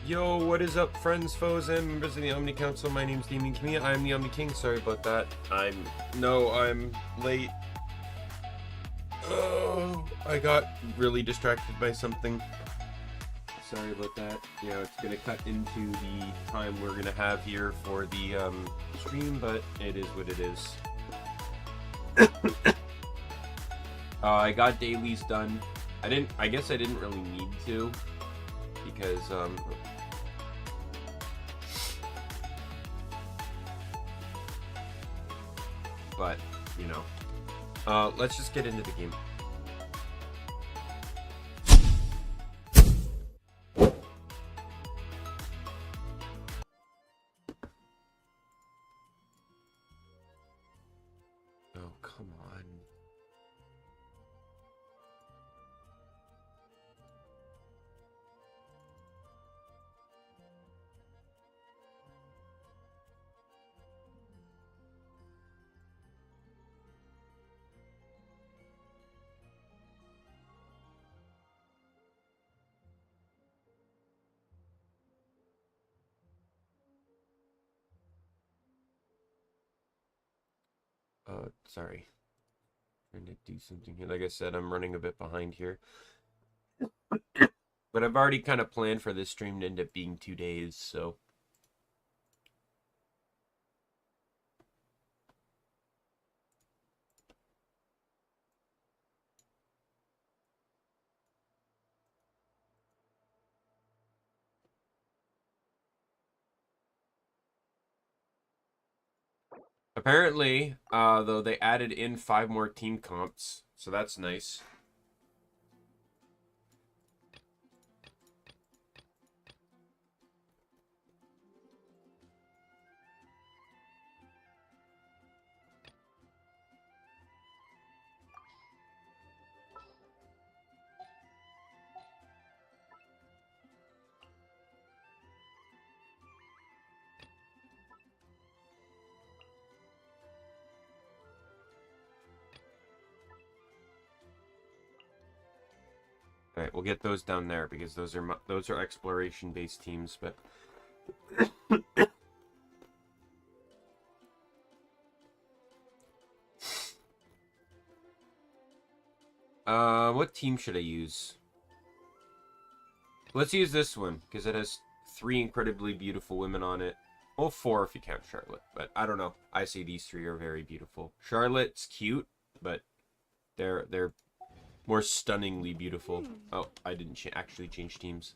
Yo, what is up, friends, foes, and members of the Omni Council? My name's Daimien Kamiya. I'm the Omni King. Sorry about that. I'm late. Oh, I got really distracted by something. Sorry about that. You know, it's gonna cut into the time we're gonna have here for the stream, but it is what it is. I got dailies done. I guess I didn't really need to, because but you know, let's just get into the game. Oh, come on. Sorry. Trying to do something here. Like I said, I'm running a bit behind here. But I've already kind of planned for this stream to end up being 2 days, so. Apparently, though, they added in 5 more team comps, so that's nice. All right, we'll get those down there because those are exploration-based teams. But what team should I use? Let's use this one because it has 3 incredibly beautiful women on it. Well, 4 if you count Charlotte, but I don't know. I say these 3 are very beautiful. Charlotte's cute, but they're more stunningly beautiful. Oh, I didn't actually change teams.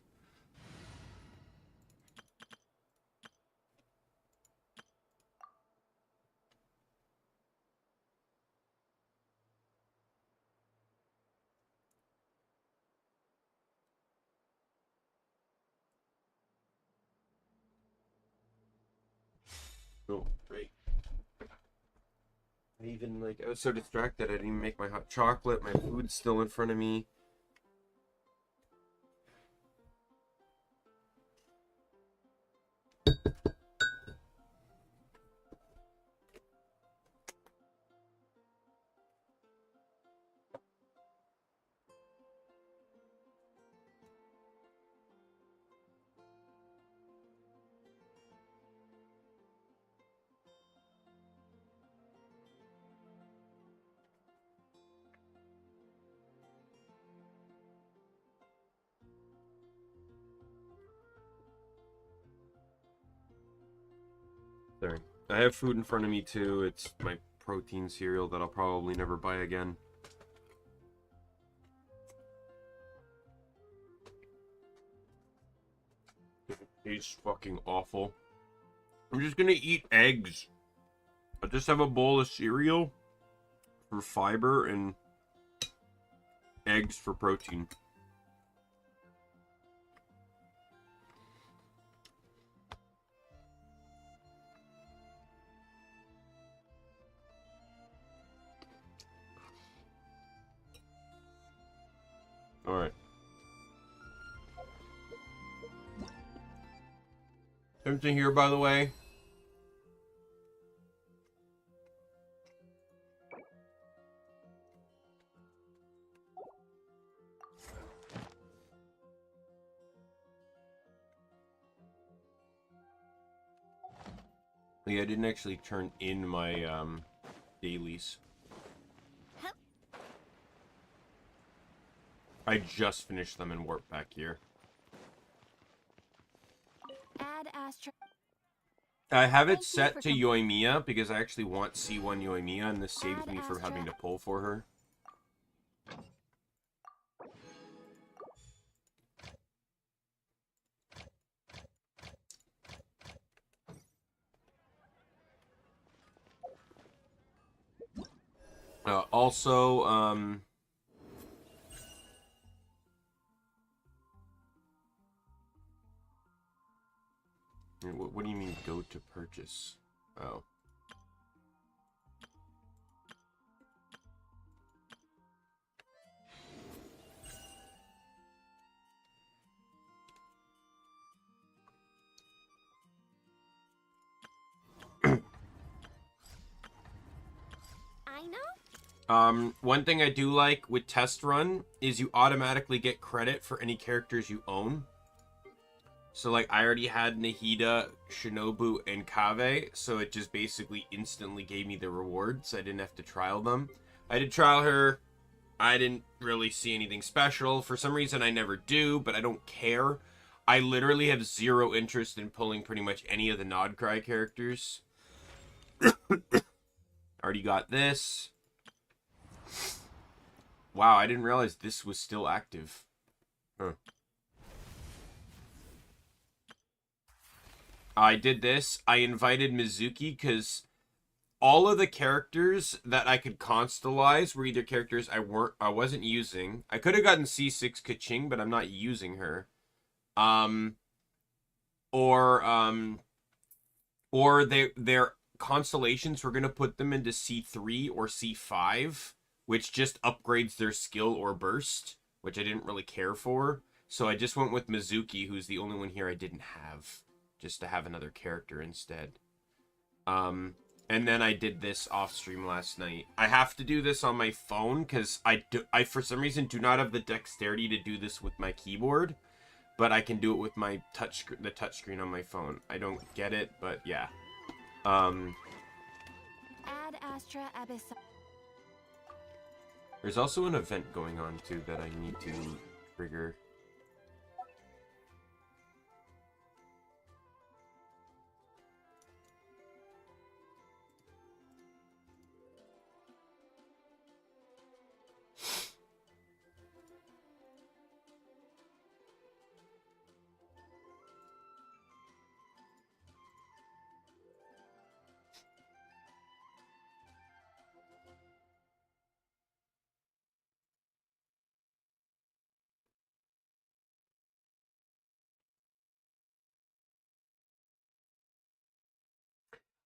Oh, great. I was so distracted I didn't even make my hot chocolate. My food's still in front of me. Sorry. I have food in front of me too. It's my protein cereal that I'll probably never buy again. It tastes fucking awful. I'm just gonna eat eggs. I'll just have a bowl of cereal for fiber and eggs for protein. Alright. Everything here, by the way. Yeah, I didn't actually turn in my dailies. I just finished them and warped back here. Add Astra. I have it set to Yoimiya because I actually want C1 Yoimiya, and this saves me from having to pull for her. Also, what do you mean go to purchase? Oh. I know. One thing I do like with Test Run is you automatically get credit for any characters you own. So, like, I already had Nahida, Shinobu, and Kave, so it just basically instantly gave me the rewards. I didn't have to trial them. I did trial her. I didn't really see anything special. For some reason, I never do, but I don't care. I literally have zero interest in pulling pretty much any of the Nodcry characters. Already got this. Wow, I didn't realize this was still active. Huh. I did this. I invited Mizuki because all of the characters that I could constellize were either characters I wasn't using. I could have gotten C6 Kaching, but I'm not using her. Um or their constellations were gonna put them into C3 or C5, which just upgrades their skill or burst, which I didn't really care for. So I just went with Mizuki, who's the only one here I didn't have, just to have another character instead. And then I did this off stream last night. I have to do this on my phone because I for some reason do not have the dexterity to do this with my keyboard, but I can do it with my the touchscreen on my phone. I don't get it, but yeah. Add Astra Abyss. There's also an event going on too that I need to trigger.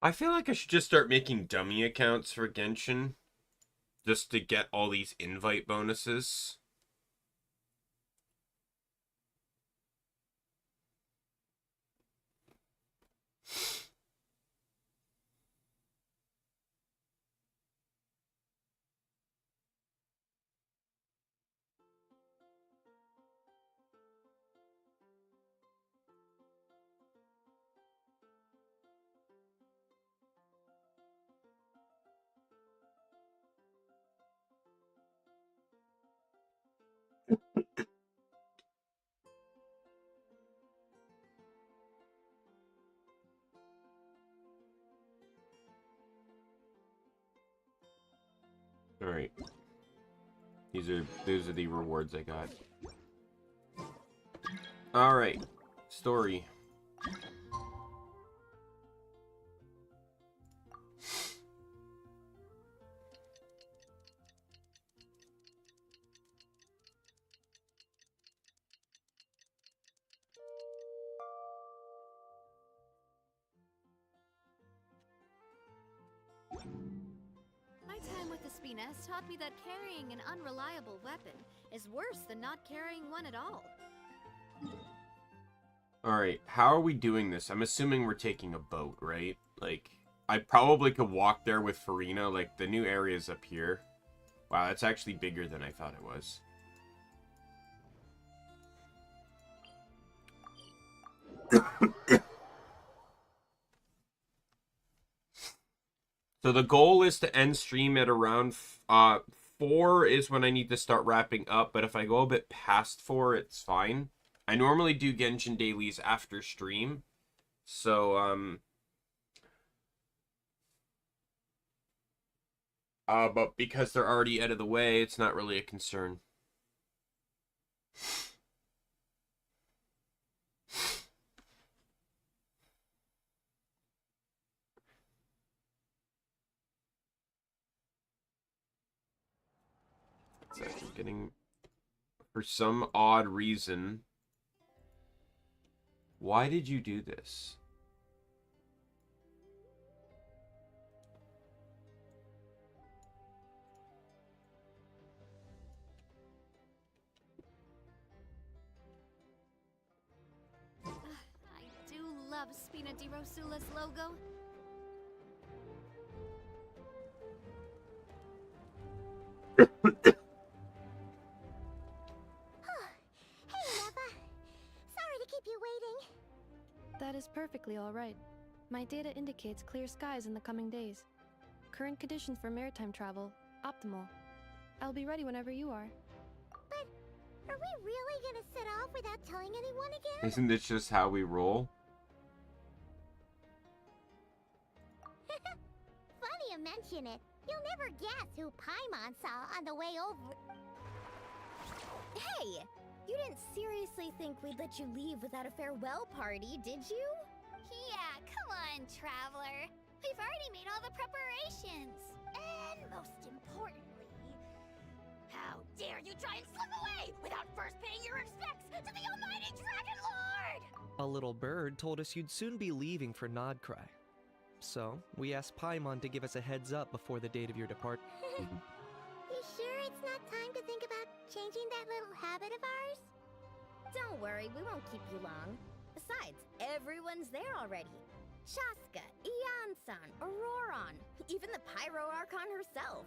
I feel like I should just start making dummy accounts for Genshin just to get all these invite bonuses. All right. Those are the rewards I got. All right. Story. My time with the Spinas taught me that carrying an unreliable weapon is worse than not carrying one at all. Alright, how are we doing this? I'm assuming we're taking a boat, right? Like, I probably could walk there with Farina. Like, the new area's up here. Wow, that's actually bigger than I thought it was. So the goal is to end stream at around 4 is when I need to start wrapping up, but if I go a bit past 4, it's fine. I normally do Genshin dailies after stream. So but because they're already out of the way, it's not really a concern. It's actually getting, for some odd reason. Why did you do this? I do love Spina di Rosula's logo. Hey, Neva. Sorry to keep you waiting. That is perfectly all right. My data indicates clear skies in the coming days. Current conditions for maritime travel, optimal. I'll be ready whenever you are. But are we really gonna set off without telling anyone again? Isn't this just how we roll? Funny you mention it. You'll never guess who Paimon saw on the way over. Hey! You didn't seriously think we'd let you leave without a farewell party, did you? Yeah, come on, traveler. We've already made all the preparations. And most importantly, how dare you try and slip away without first paying your respects to the almighty Dragon Lord! A little bird told us you'd soon be leaving for Nodcry. So, we asked Paimon to give us a heads up before the date of your departure. You sure it's not time to think about changing that little habit of ours? Don't worry, we won't keep you long. Besides, everyone's there already. Shaska, Ian-san, Auroron, even the Pyro Archon herself.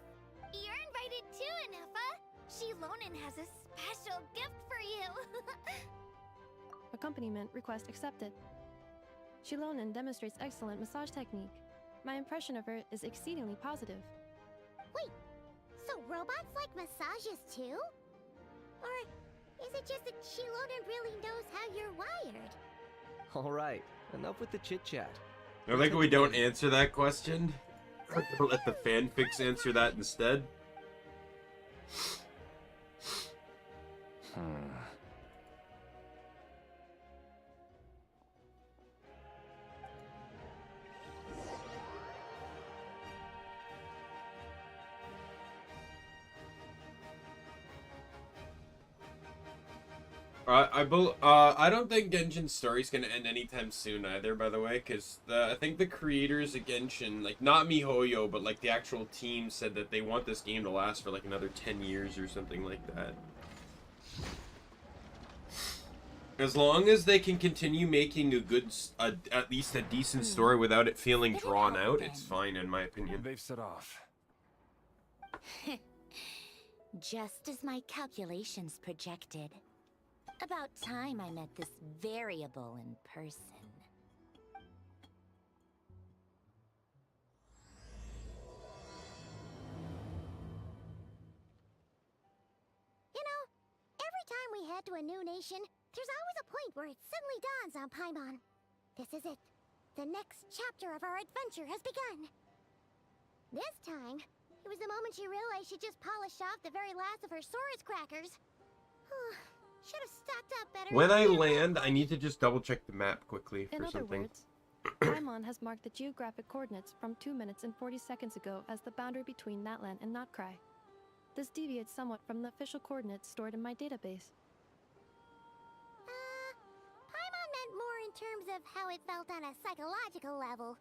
You're invited too, Anefa. Shilonen has a special gift for you. Accompaniment request accepted. Shilonen demonstrates excellent massage technique. My impression of her is exceedingly positive. Wait, so robots like massages too? Or is it just that Shilonen really knows how you're wired? Alright, enough with the chit-chat. I like we don't answer that question. Let the fanfics answer that instead. I don't think Genshin's story's gonna end anytime soon either, by the way, because I think the creators of Genshin, like, not MiHoYo, but, like, the actual team said that they want this game to last for, like, another 10 years or something like that. As long as they can continue making a good, at least a decent story without it feeling drawn out, it's fine, in my opinion. They've set off. Just as my calculations projected. About time I met this variable in person. You know, every time we head to a new nation, there's always a point where it suddenly dawns on Paimon. This is it. The next chapter of our adventure has begun. This time, it was the moment she realized she just polished off the very last of her Saurus crackers. Should have stocked up better. When I land, I need to just double check the map quickly In for other something. words, Paimon has marked the geographic coordinates from 2 minutes and 40 seconds ago as the boundary between Natlan and Notcry. This deviates somewhat from the official coordinates stored in my database. Paimon meant more in terms of how it felt on a psychological level.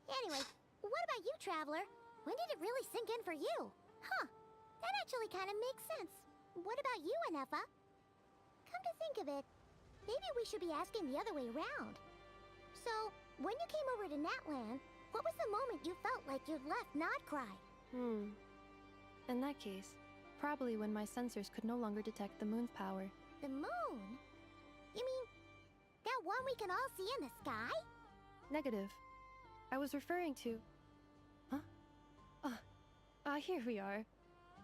Anyway, what about you, Traveler? When did it really sink in for you? Huh, that actually kind of makes sense. What about you, Anefa? Come to think of it, maybe we should be asking the other way around. So, when you came over to Natlan, what was the moment you felt like you'd left Nodcry? In that case, probably when my sensors could no longer detect the moon's power. The moon? You mean, that one we can all see in the sky? Negative. I was referring to... Huh? Ah, here we are.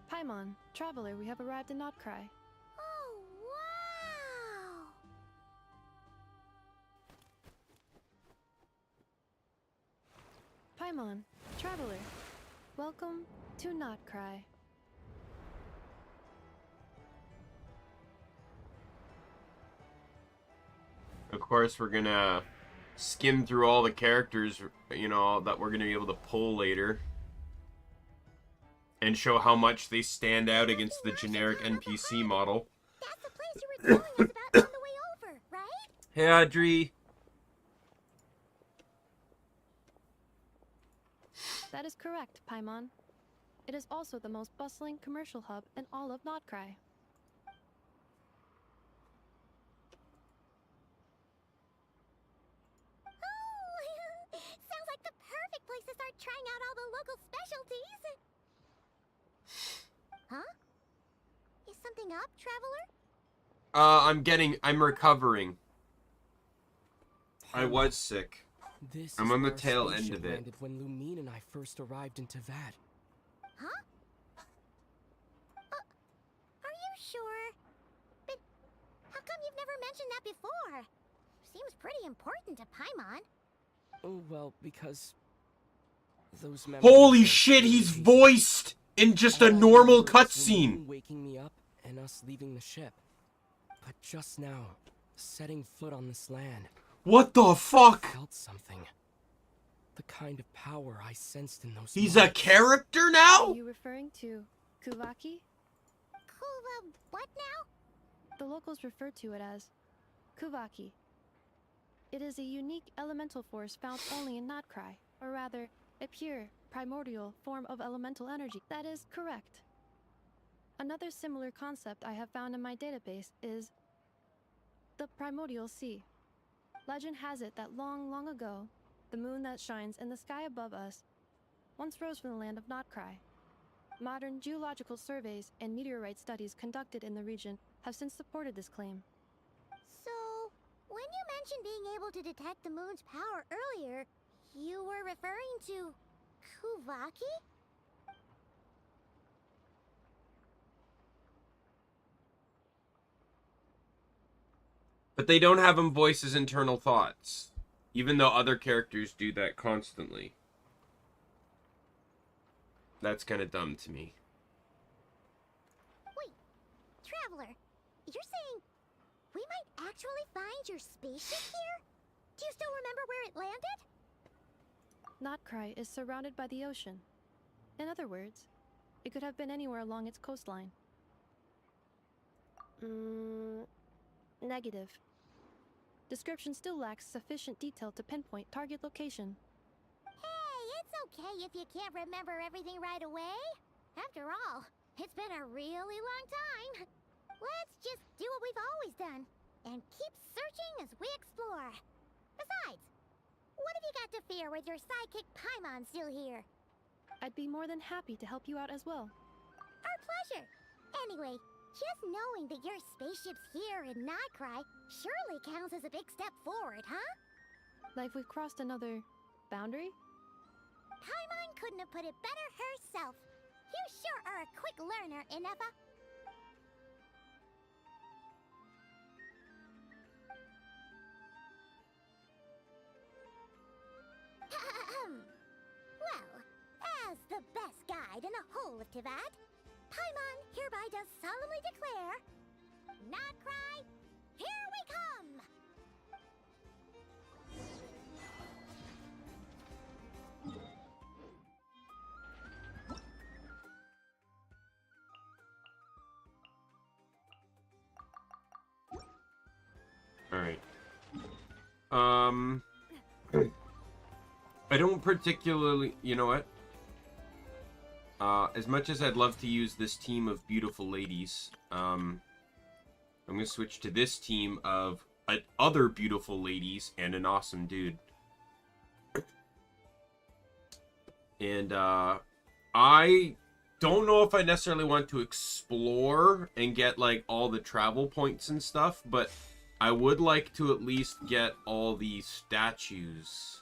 Paimon, traveler, we have arrived in Notcry. Oh, wow! Paimon, traveler, welcome to Notcry. Of course, we're gonna skim through all the characters, you know, that we're gonna be able to pull later. And show how much they stand out against the generic NPC model. That's the place you were telling us about on the way over, right? Hey, Audrey. That is correct, Paimon. It is also the most bustling commercial hub in all of Notcry. Oh, sounds like the perfect place to start trying out all the local specialties. Huh? Is something up, traveler? I'm recovering. I was sick. This I'm is on the where our tail end spaceship of it. landed when Lumine and I first arrived in Teyvat. Huh? Are you sure? But how come you've never mentioned that before? Seems pretty important to Paimon. Oh, well, because those memories Holy are shit, he's hazy. voiced in just All a I normal remember is cutscene. Lumine waking me up and us leaving the ship. But just now, setting foot on this land, What the fuck? felt something. The kind of power I sensed in those He's a moments. character Are now? you referring to Kuvaki? What now? The locals refer to it as Kuvaki. It is a unique elemental force found only in Notcry, or rather, a pure, primordial form of elemental energy. That is correct. Another similar concept I have found in my database is the primordial sea. Legend has it that long, long ago, the moon that shines in the sky above us once rose from the land of Notcry. Modern geological surveys and meteorite studies conducted in the region have since supported this claim. So, when you mentioned being able to detect the moon's power earlier, you were referring to Kuvaki? But they don't have him voice his internal thoughts. Even though other characters do that constantly. That's kind of dumb to me. Wait, Traveler, you're saying we might actually find your spaceship here? Do you still remember where it landed? Notcry is surrounded by the ocean. In other words, it could have been anywhere along its coastline. Negative. Description still lacks sufficient detail to pinpoint target location. Hey, it's okay if you can't remember everything right away. After all, it's been a really long time. Let's just do what we've always done and keep searching as we explore. Besides, what have you got to fear with your sidekick Paimon still here? I'd be more than happy to help you out as well. Our pleasure. Anyway, just knowing that your spaceship's here in Notcry surely counts as a big step forward, huh? Like we've crossed another boundary? Paimon couldn't have put it better herself. You sure are a quick learner, Inefa. Well, as the best guide in the whole of Teyvat, Paimon hereby does solemnly declare, Notcry, here we come! Alright. I don't particularly... You know what? As much as I'd love to use this team of beautiful ladies, I'm gonna switch to this team of other beautiful ladies and an awesome dude. And, I don't know if I necessarily want to explore and get, like, all the travel points and stuff, but I would like to at least get all these statues.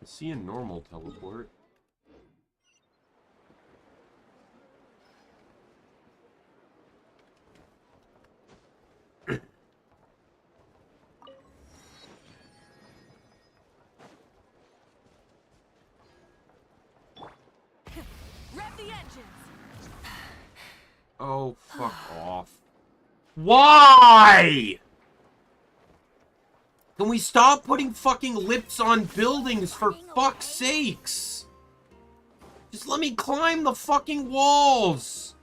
See a normal teleport. Rev the engines. Oh, fuck off. Why? Can we stop putting fucking lips on buildings for fuck's sakes? Just let me climb the fucking walls.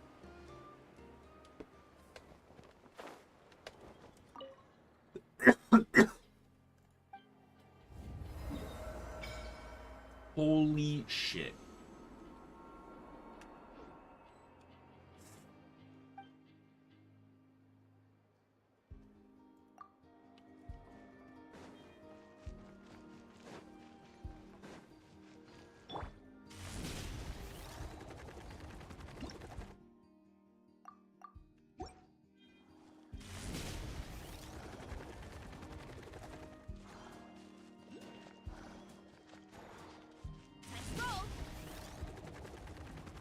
Holy shit.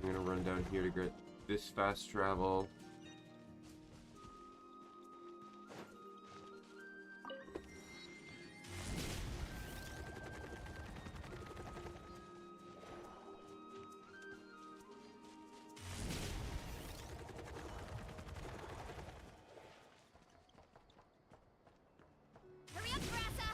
I'm gonna run down here to get this fast travel. Hurry up, Grassa!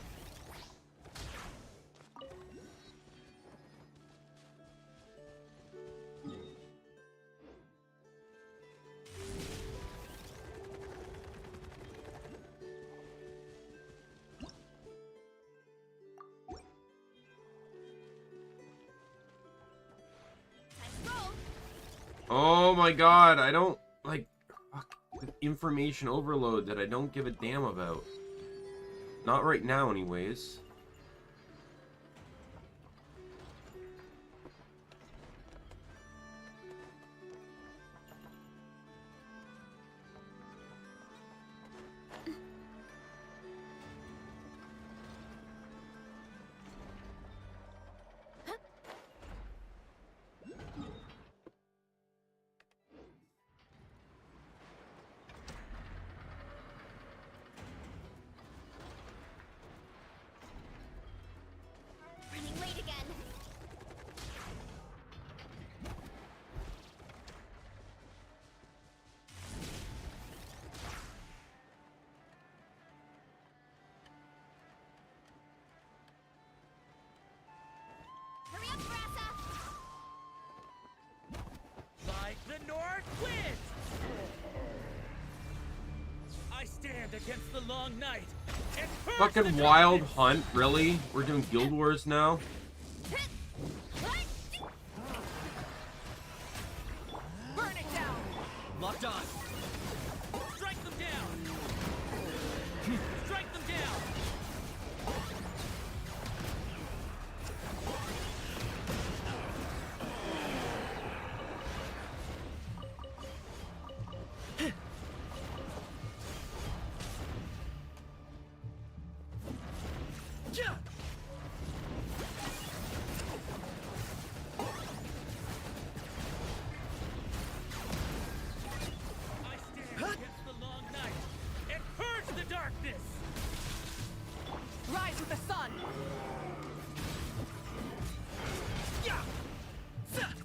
Oh my god, I don't, like, fuck, information overload that I don't give a damn about. Not right now, anyways. Running late again. Hurry up, Grassa! Like the north wind. I stand against the long night. And purge Fucking the Wild darkness. Hunt, really? We're doing Guild Wars now? Burn it down. Locked on. Strike them down. Strike them down. Yeah. I stand against the long night and purge the darkness. Rise with the sun. Yeah.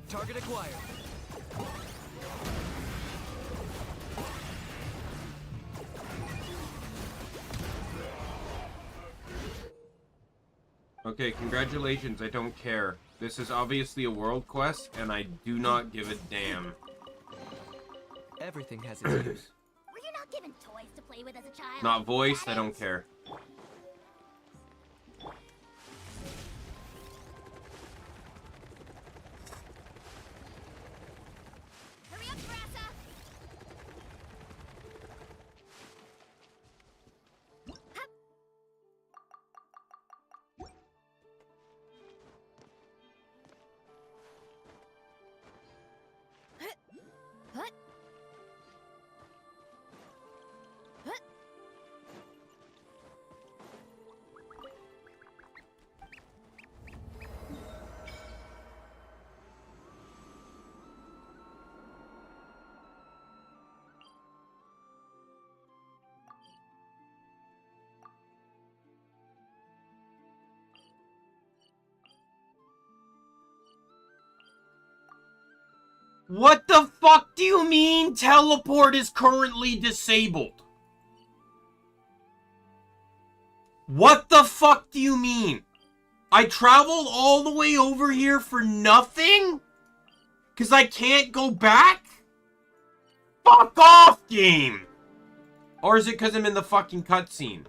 Target acquired. Okay, congratulations, I don't care. This is obviously a world quest, and I do not give a damn. Everything has its use. Were you not given toys to play with as a child? Not voiced, I don't care. Hurry up, Grassa! What? What the fuck do you mean teleport is currently disabled? What the fuck do you mean? I traveled all the way over here for nothing? Because I can't go back? Fuck off, game! Or is it because I'm in the fucking cutscene?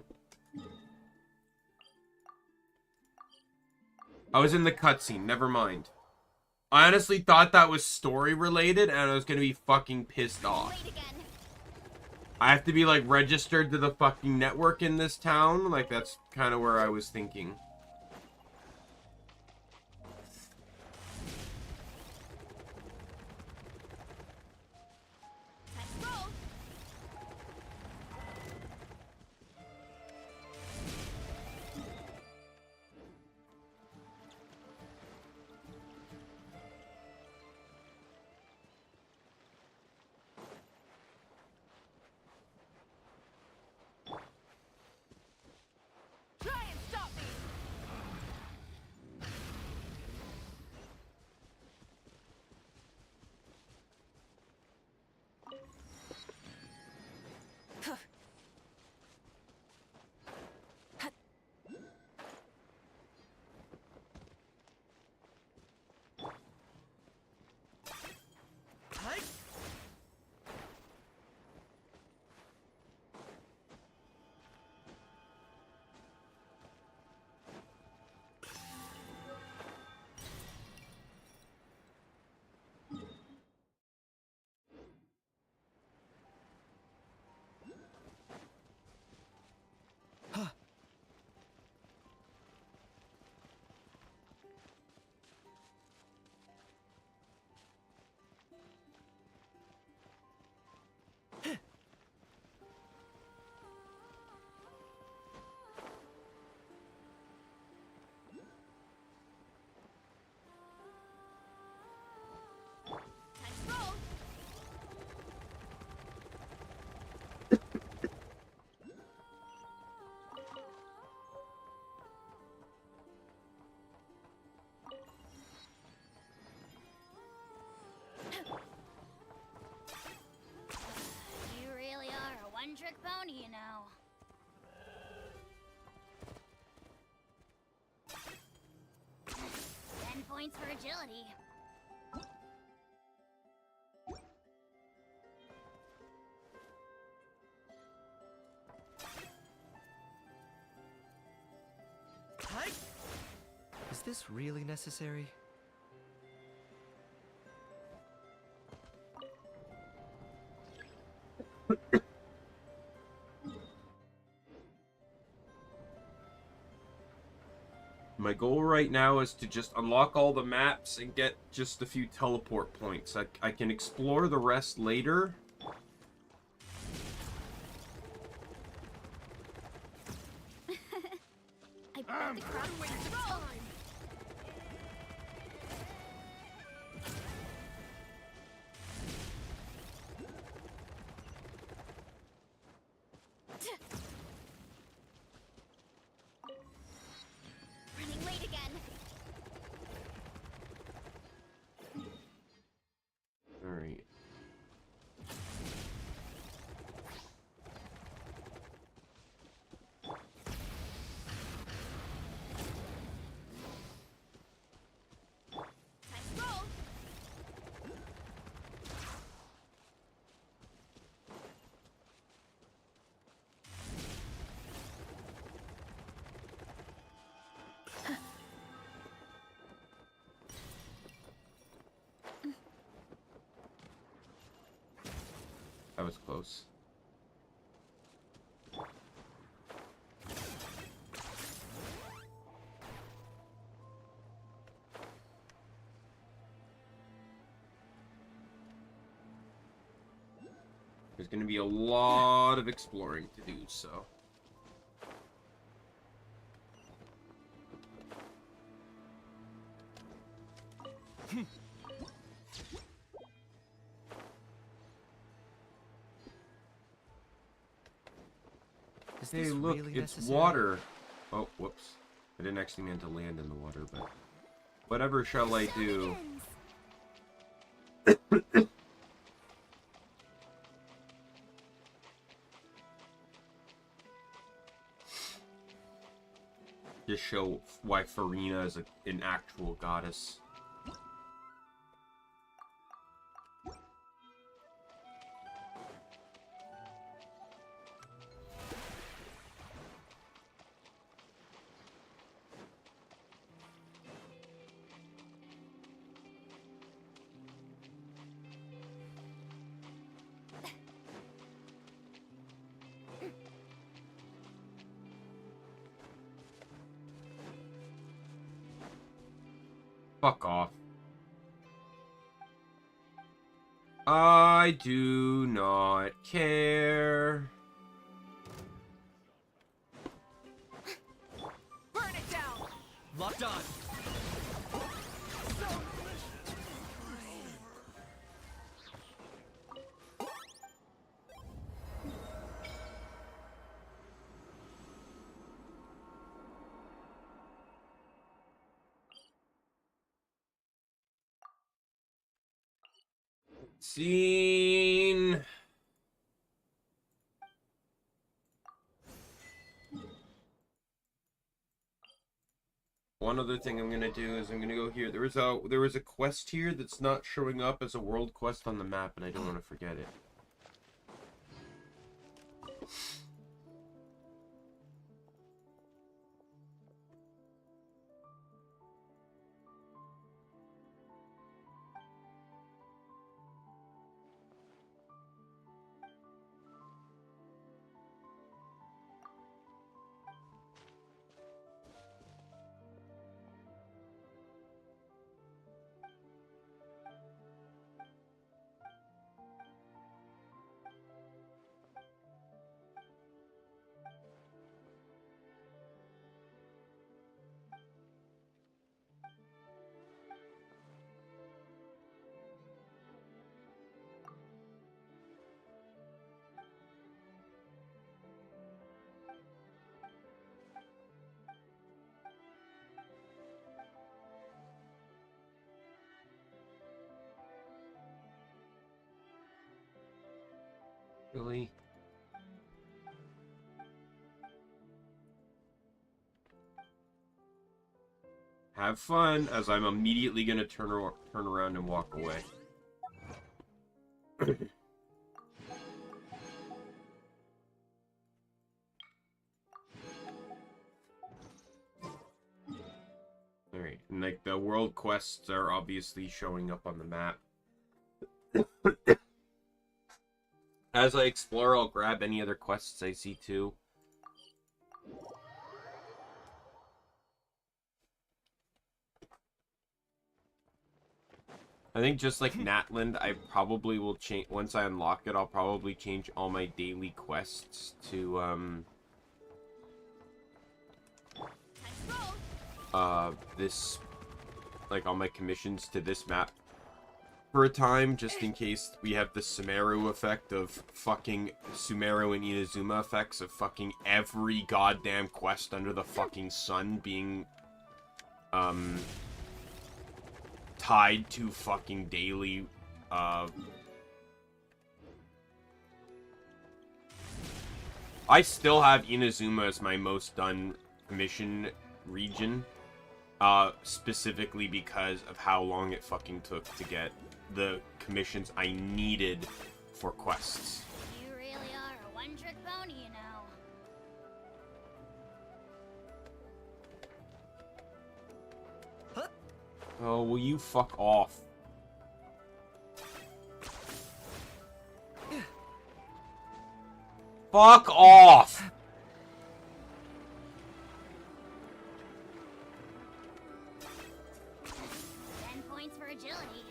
I was in the cutscene, never mind. I honestly thought that was story related and I was gonna be fucking pissed off. Late again. I have to be like registered to the fucking network in this town? Like that's kind of where I was thinking. Let's roll. Try and stop me. Let's roll. You really are a one-trick pony, you know. Ten points for agility. Is this really necessary? My goal right now is to just unlock all the maps and get just a few teleport points. I can explore the rest later. I bet the crowd wins. Roll. Running late again. Alright. Let's roll. That was close. There's going to be a lot of exploring to do, so. Is Hey, this look, really it's necessary? water. Oh, whoops. I didn't actually mean to land in the water, but whatever shall I do? Shenanigans. Just show why Farina is an actual goddess. Fuck off. I do not care. Burn it down! Locked on! Scene. One other thing I'm gonna do is I'm gonna go here. There was a quest here that's not showing up as a world quest on the map, and I don't want to forget it. Really? Have fun, as I'm immediately gonna turn around and walk away. Alright, and like the world quests are obviously showing up on the map. As I explore, I'll grab any other quests I see too. I think just like Natland, I probably will change, once I unlock it, I'll probably change all my daily quests to, this, like all my commissions to this map for a time, just in case we have the Sumeru effect of fucking Sumeru and Inazuma effects of fucking every goddamn quest under the fucking sun being, tied to fucking daily, I still have Inazuma as my most done mission region, specifically because of how long it fucking took to get the commissions I needed for quests. You really are a one-trick pony, you know. Oh, will you fuck off? Fuck off! 10 points for agility.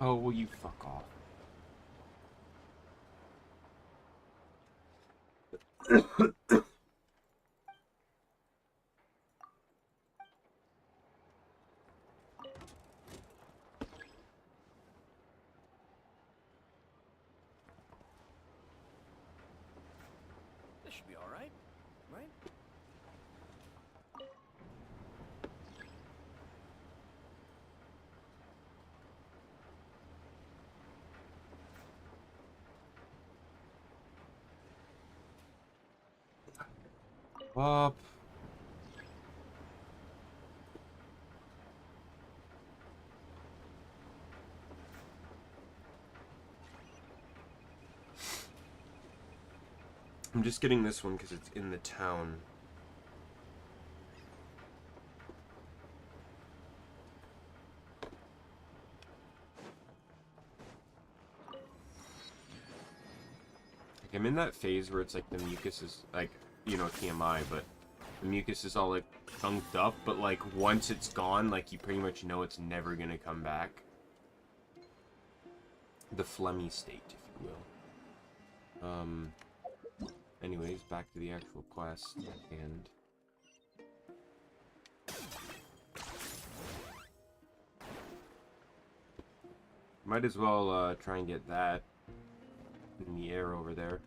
Oh, will you fuck off? This should be all right, right? Up. I'm just getting this one because it's in the town. Like, I'm in that phase where it's like the mucus is like, you know, TMI, but the mucus is all like chunked up, but like once it's gone, like you pretty much know it's never gonna come back. The phlegmy state, if you will. Anyways, back to the actual quest at hand. Might as well try and get that in the air over there.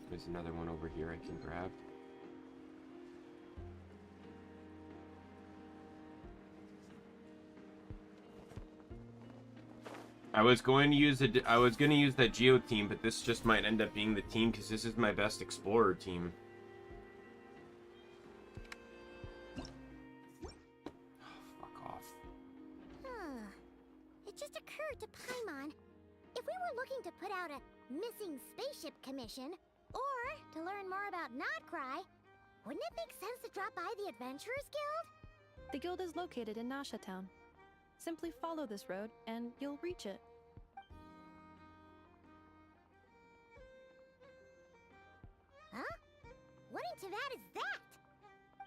There's another one over here I can grab. I was going to use that Geo team, but this just might end up being the team because this is my best explorer team. Fuck off. It just occurred to Paimon, if we were looking to put out a missing spaceship commission, or to learn more about Nodcry, wouldn't it make sense to drop by the Adventurers Guild? The guild is located in Nasha Town. Simply follow this road, and you'll reach it. Huh? What in Teyvat is that?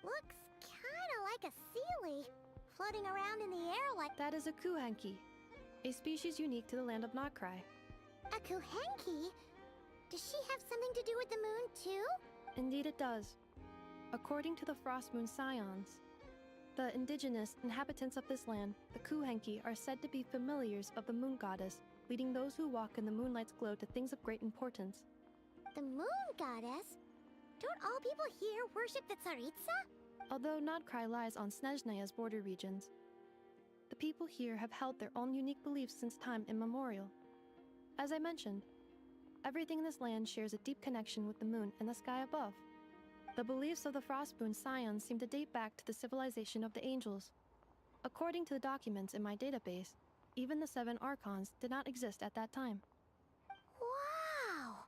Looks kinda like a Sealy, floating around in the air like That is a Kuhenki, a species unique to the land of Nodcry. a Kuhenki. Does she have something to do with the moon, too? Indeed it does. According to the Frost Moon Scions, the indigenous inhabitants of this land, the Kuhenki, are said to be familiars of the moon goddess, leading those who walk in the moonlight's glow to things of great importance. The moon goddess? Don't all people here worship the Tsaritsa? Although Nodcry lies on Snezhnaya's border regions, the people here have held their own unique beliefs since time immemorial. As I mentioned, everything in this land shares a deep connection with the moon and the sky above. The beliefs of the Frostmoon Scions seem to date back to the civilization of the angels. According to the documents in my database, even the 7 Archons did not exist at that time. Wow!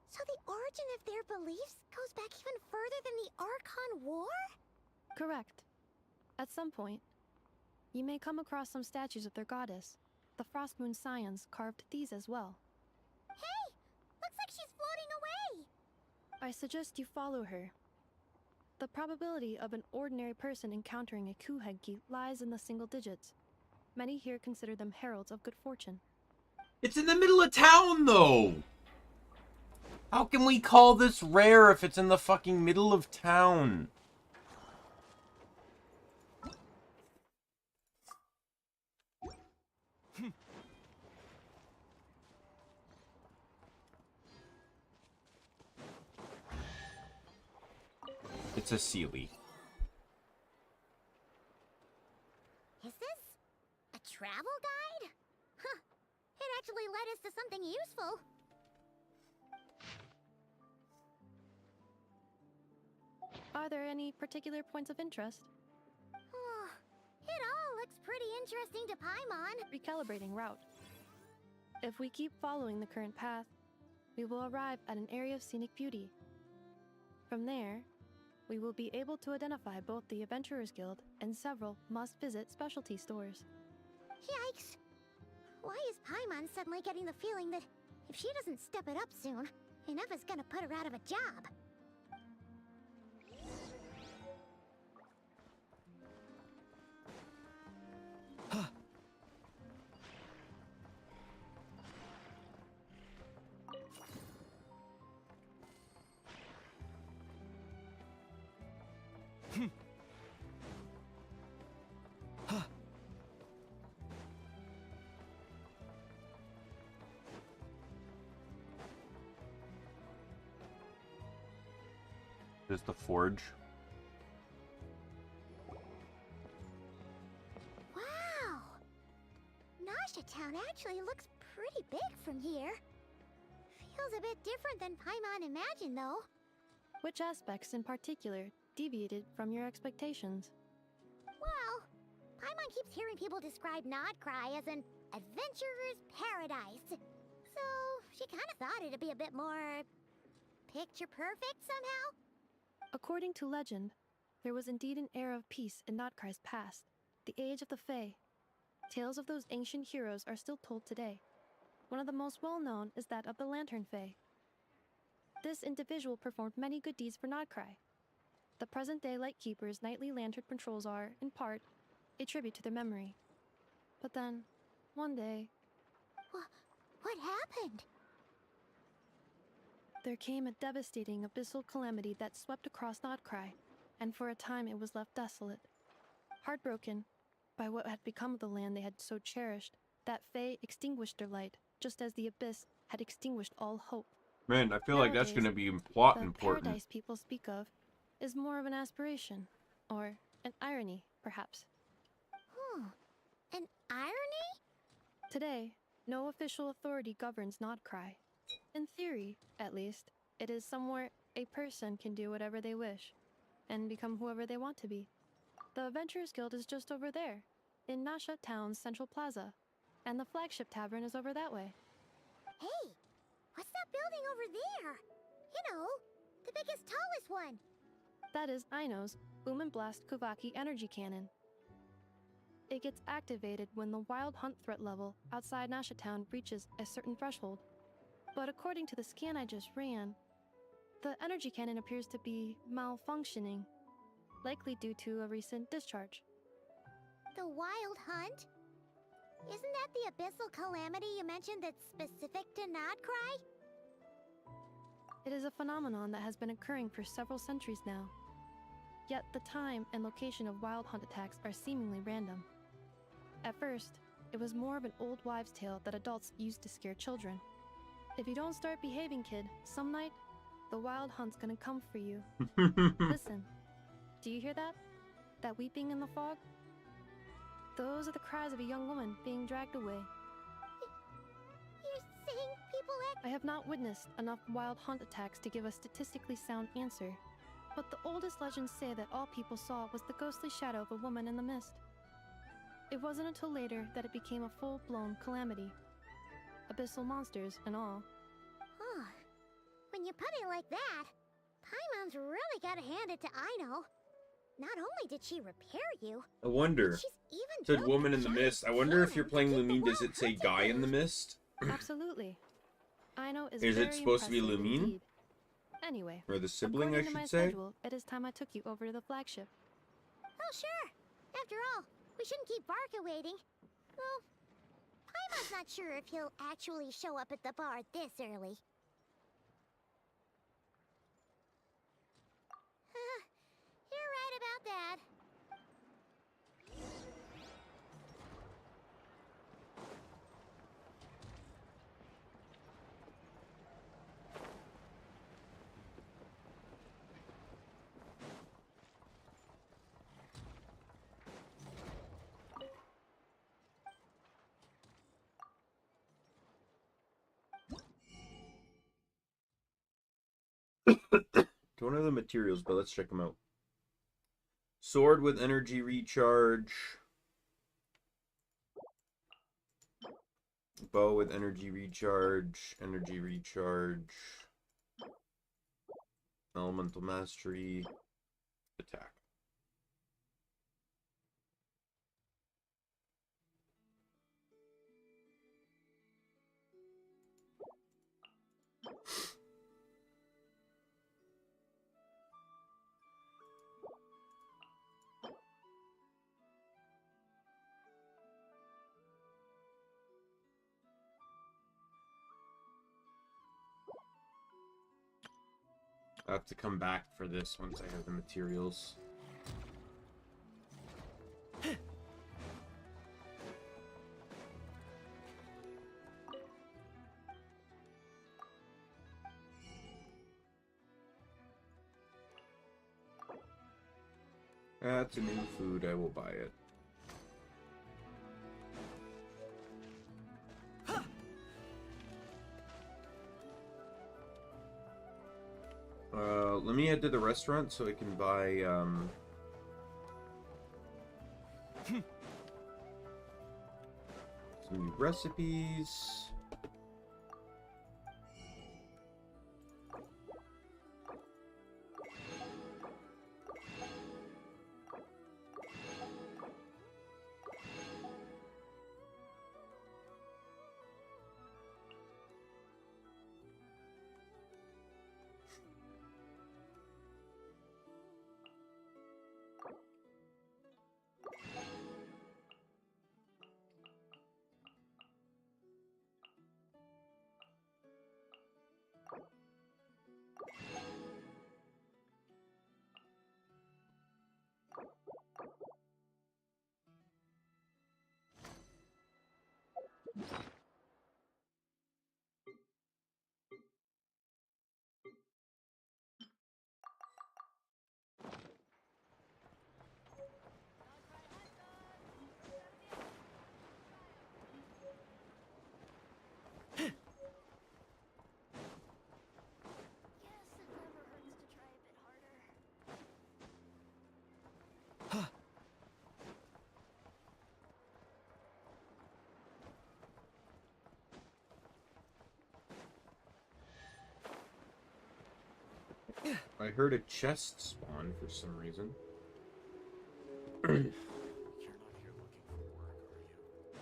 So the origin of their beliefs goes back even further than the Archon War? Correct. At some point, you may come across some statues of their goddess. The Frostmoon Scions carved these as well. Hey! Looks like she's floating away! I suggest you follow her. The probability of an ordinary person encountering a Kuhenki lies in the single digits. Many here consider them heralds of good fortune. It's in the middle of town, though! How can we call this rare if it's in the fucking middle of town? It's a Sealy. Is this a travel guide? Huh. It actually led us to something useful. Are there any particular points of interest? Oh, it all looks pretty interesting to Paimon. Recalibrating route. If we keep following the current path, we will arrive at an area of scenic beauty. From there, we will be able to identify both the Adventurers Guild and several must-visit specialty stores. Yikes! Why is Paimon suddenly getting the feeling that if she doesn't step it up soon, Ineva's gonna put her out of a job? There's the forge. Wow! Nasha Town actually looks pretty big from here. Feels a bit different than Paimon imagined, though. Which aspects in particular deviated from your expectations? Well, Paimon keeps hearing people describe Nodcry as an adventurer's paradise. So, she kind of thought it'd be a bit more picture perfect somehow. According to legend, there was indeed an era of peace in Notcry's past, the age of the Fae. Tales of those ancient heroes are still told today. One of the most well-known is that of the Lantern Fae. This individual performed many good deeds for Notcry. The present-day Lightkeeper's nightly lantern patrols are, in part, a tribute to their memory. But then, one day, What happened? there came a devastating abyssal calamity that swept across Notcry, and for a time it was left desolate. Heartbroken by what had become of the land they had so cherished, that Fae extinguished their light, just as the abyss had extinguished all hope. Man, I feel like that's Nowadays, gonna be plot The important. paradise people speak of is more of an aspiration, or an irony, perhaps. An irony? Today, no official authority governs Nodcry. In theory, at least, it is somewhere a person can do whatever they wish, and become whoever they want to be. The Adventurers Guild is just over there, in Nasha Town's Central Plaza, and the flagship tavern is over that way. Hey, what's that building over there? You know, the biggest, tallest one. That is Aino's Boom and Blast Kuvaki energy cannon. It gets activated when the wild hunt threat level outside Nasha Town reaches a certain threshold. But according to the scan I just ran, the energy cannon appears to be malfunctioning, likely due to a recent discharge. The Wild Hunt? Isn't that the abyssal calamity you mentioned that's specific to Nodcry? It is a phenomenon that has been occurring for several centuries now. Yet the time and location of wild hunt attacks are seemingly random. At first, it was more of an old wives' tale that adults used to scare children. If you don't start behaving, kid, some night, the wild hunt's gonna come for you. Listen, do you hear that? That weeping in the fog? Those are the cries of a young woman being dragged away. You're saying people act... I have not witnessed enough wild hunt attacks to give a statistically sound answer, but the oldest legends say that all people saw was the ghostly shadow of a woman in the mist. It wasn't until later that it became a full-blown calamity. Abyssal monsters and all. Huh. When you put it like that, Paimon's really gotta hand it to Aino. Not only did she repair you, I wonder. but she's even It said built woman a in the giant mist. I wonder if you're cannon playing to keep the Lumine, does wild it say hunt guy in the away. mist? Absolutely. Aino is Is it very supposed to be impressive Lumine? indeed. Anyway, Or the sibling, I according to my should say? schedule, it is time I took you over to the flagship. Oh, sure. After all, we shouldn't keep Barca waiting. Well, Paimon's not sure if he'll actually show up at the bar this early. You're right about that. Don't know the materials, but let's check them out. Sword with energy recharge. Bow with energy recharge. Energy recharge. Elemental mastery. Attack. I have to come back for this once I have the materials. That's a new food. I will buy it. Let me head to the restaurant so I can buy, some new recipes. I heard a chest spawn for some reason. You're not here looking for work, are you?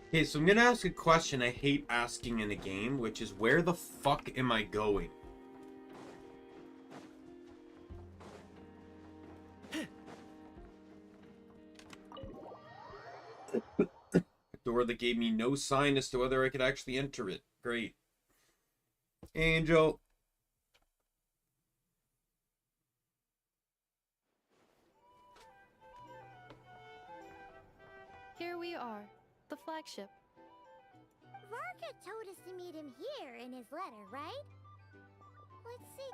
Okay, so I'm gonna ask a question I hate asking in a game, which is where the fuck am I going? A door that gave me no sign as to whether I could actually enter it. Great. Angel. Here we are, the flagship. Varka told us to meet him here in his letter, right? Let's see.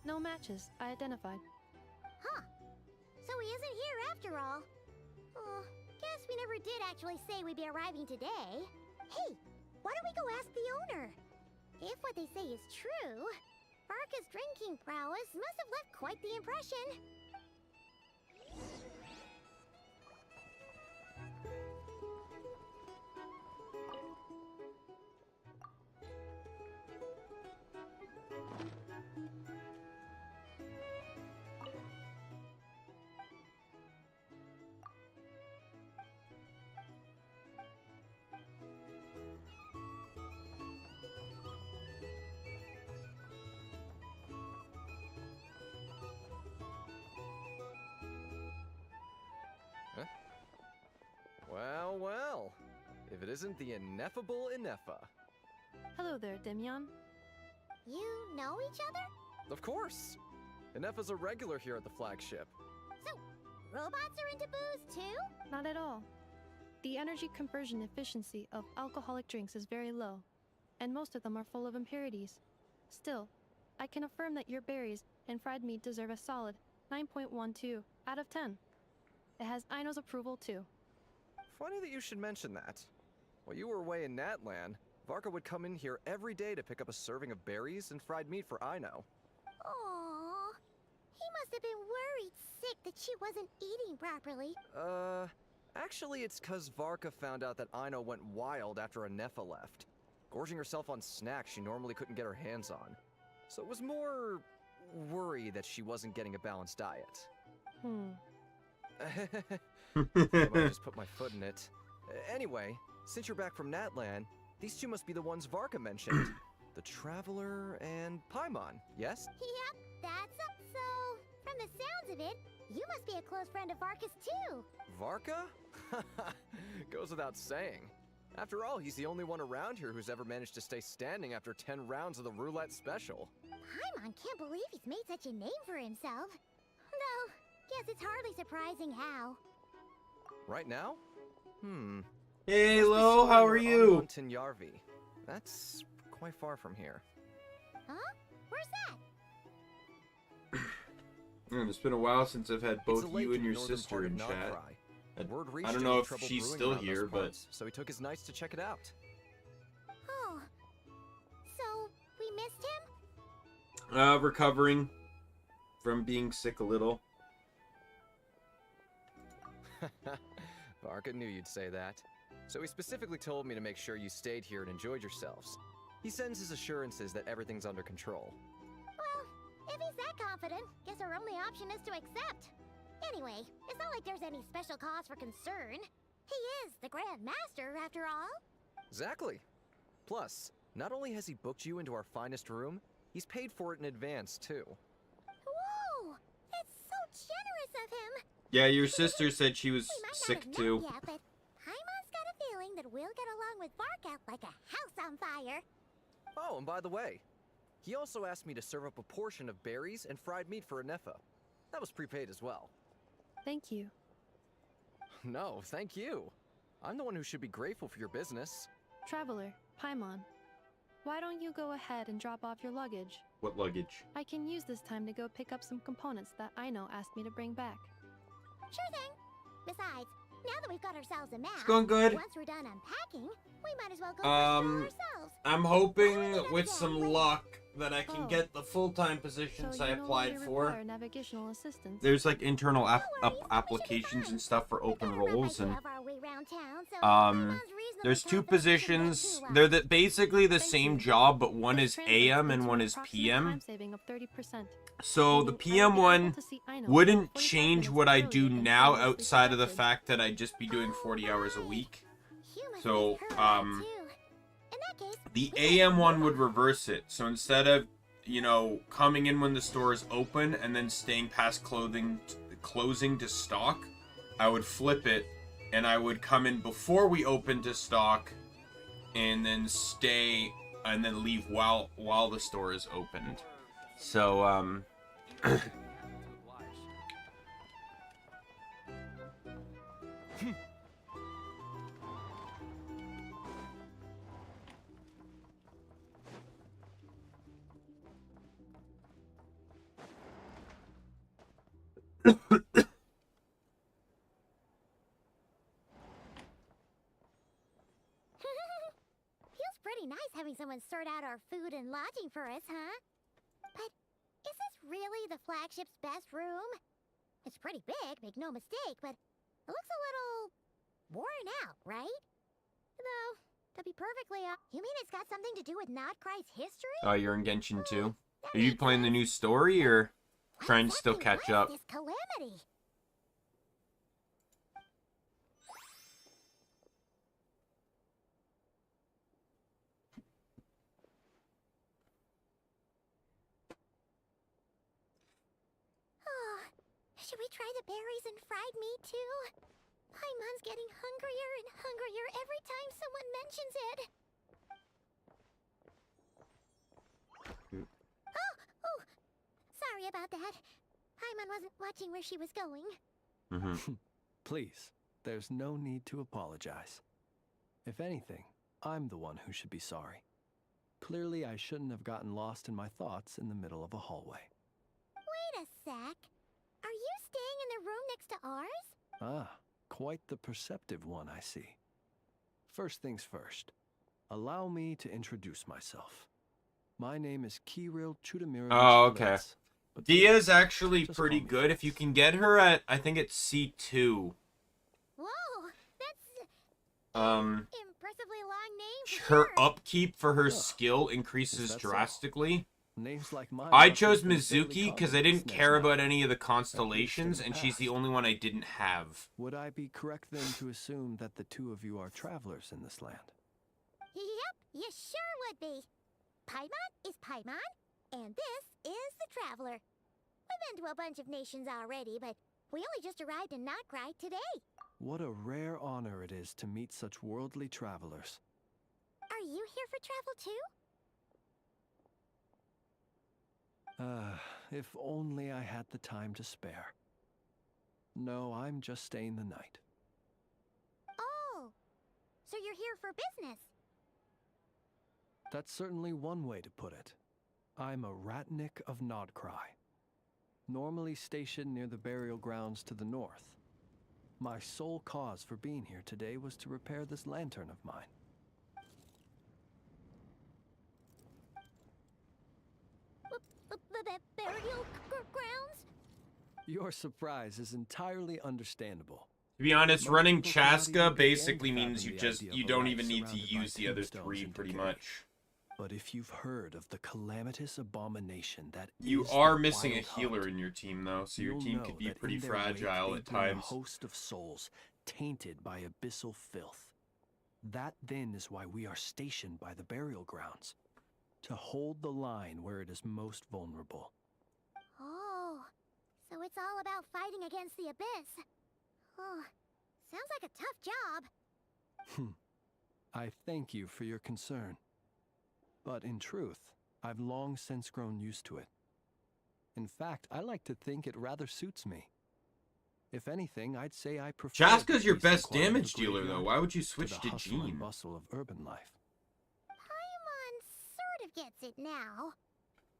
No matches identified. Huh. So he isn't here after all. Oh, guess we never did actually say we'd be arriving today. Hey, why don't we go ask the owner? If what they say is true, Varka's drinking prowess must have left quite the impression. Well, well. If it isn't the ineffable Ineffa. Hello there, Daimien. You know each other? Of course. Ineffa's a regular here at the flagship. So, robots are into booze too? Not at all. The energy conversion efficiency of alcoholic drinks is very low, and most of them are full of impurities. Still, I can affirm that your berries and fried meat deserve a solid 9.12 out of 10. It has Aino's approval too. Funny that you should mention that. While you were away in Natlan, Varka would come in here every day to pick up a serving of berries and fried meat for Aino. Aww. He must have been worried sick that she wasn't eating properly. Actually it's 'cause Varka found out that Aino went wild after Ineffa left, gorging herself on snacks she normally couldn't get her hands on. So it was more worry that she wasn't getting a balanced diet. I might just put my foot in it. Anyway, since you're back from Natlan, these two must be the ones Varka mentioned. the Traveler, and Paimon, yes? Yep, that's up. So, from the sounds of it, you must be a close friend of Varka's too. Varka? Goes without saying. After all, he's the only one around here who's ever managed to stay standing after 10 rounds of the roulette special. Paimon can't believe he's made such a name for himself. Though, guess it's hardly surprising how. Right now? Hey, Must be hello, how somewhere are near you? Anmonton Yarvi. That's quite far from here. Huh? Where's that? It's been a while since I've had It's both a lake you in and the your northern sister part of in chat. Nodcry. Word reached I don't him know of if trouble she's brewing still around those here, but parts, so he took his knights to check it out. Oh. So, we missed him? Recovering from being sick a little. Varka knew you'd say that. So he specifically told me to make sure you stayed here and enjoyed yourselves. He sends his assurances that everything's under control. Well, if he's that confident, guess our only option is to accept. Anyway, it's not like there's any special cause for concern. He is the Grand Master, after all. Exactly. Plus, not only has he booked you into our finest room, he's paid for it in advance, too. Whoa! It's so generous of him! Yeah, your sister said she was We might not sick have too. known yet, but Paimon's got a feeling that we'll get along with Varka like a house on fire. Oh, and by the way, he also asked me to serve up a portion of berries and fried meat for Anefa. That was prepaid as well. Thank you. No, thank you. I'm the one who should be grateful for your business. Traveler, Paimon, why don't you go ahead and drop off your luggage? What luggage? I can use this time to go pick up some components that Aino asked me to bring back. Sure thing. Besides, now that we've got ourselves a map, It's going good. once we're done unpacking, we might as well go for a stroll ourselves. I'm hoping with some luck that I can Oh. get the full-time So positions you I no applied longer for. require navigational assistance. There's like internal No worries, applications and stuff for We've got open a rough roles, idea and of our way round town, so um, Paimon's reasonably there's two confident we can positions. get to, They're basically the Thank same you. job, but one This is translates AM and into one an is approximate PM. time saving of 30%. So the meaning I will PM be one able to see Aino wouldn't 45 change minutes what I earlier do than now previously outside of the projected. fact that I'd just be doing 40 hours a week. Humans So, have heard that too. In that case, The we can AM one move would on. reverse it. So instead of, coming in when the store is open and then staying past closing to stock, I would flip it and I would come in before we open to stock and then stay and then leave while the store is opened. So Feels pretty nice having someone sort out our food and lodging for us, huh? But is this really the flagship's best room? It's pretty big, make no mistake, but it looks a little worn out, right? Though, to be perfectly honest, you mean it's got something to do with Nodcry's history? you're in Genshin too. That Are you makes playing the sense. new story or What trying to still exactly catch was up? This calamity. Oh, should we try the berries and fried meat too? Paimon's getting hungrier and hungrier every time someone mentions it. Oh, sorry about that. Paimon wasn't watching where she was going. Please, there's no need to apologize. If anything, I'm the one who should be sorry. Clearly, I shouldn't have gotten lost in my thoughts in the middle of a hallway. Wait a sec. Are you staying in the room next to ours? Ah, quite the perceptive one, I see. First things first, allow me to introduce myself. My name is Kirill Chudamirovich. Oh, okay. Levets, but Dia's please, actually just pretty call me good. If you Fritz. can get her at, I think it's C2. Whoa, that's impressively long name for Her sure. upkeep for her Huh. skill Is increases that so? drastically. Names like mine I must chose have been fairly Mizuki because I common in didn't this care about nationality. any of the constellations, in and the she's the past. only one I didn't have. Would I be correct then to assume that the two of you are travelers in this land? Yep, you sure would be. Paimon is Paimon, and this is the Traveler. We've been to a bunch of nations already, but we only just arrived in Notcry today. What a rare honor it is to meet such worldly travelers. Are you here for travel too? If only I had the time to spare. No, I'm just staying the night. Oh, so you're here for business. That's certainly one way to put it. I'm a Ratnik of Nodcry, normally stationed near the burial grounds to the north. My sole cause for being here today was to repair this lantern of mine. Burial grounds? Your surprise is entirely understandable. To be honest, Most running people cannot even Chaska begin basically to means fathom you the just idea you of a don't life even need to surrounded by use the other tombstones 3 and pretty decay. much. But if you've heard of the calamitous abomination that You is are the missing a Wild healer Hunt, in your team though, so your you'll team know could be that pretty in their wake, fragile they at bring times. A host of souls tainted by abyssal filth. That then is why we are stationed by the burial grounds, to hold the line where it is most vulnerable. Oh, so it's all about fighting against the abyss. Oh, sounds like a tough job. I thank you for your concern. But in truth, I've long since grown used to it. In fact, I like to think it rather suits me. If anything, I'd say I prefer Chaska's the your peace and best quiet of the damage dealer though. graveyard Why would you to switch the to hustle and Jean? bustle of urban life. Paimon sort of gets it now.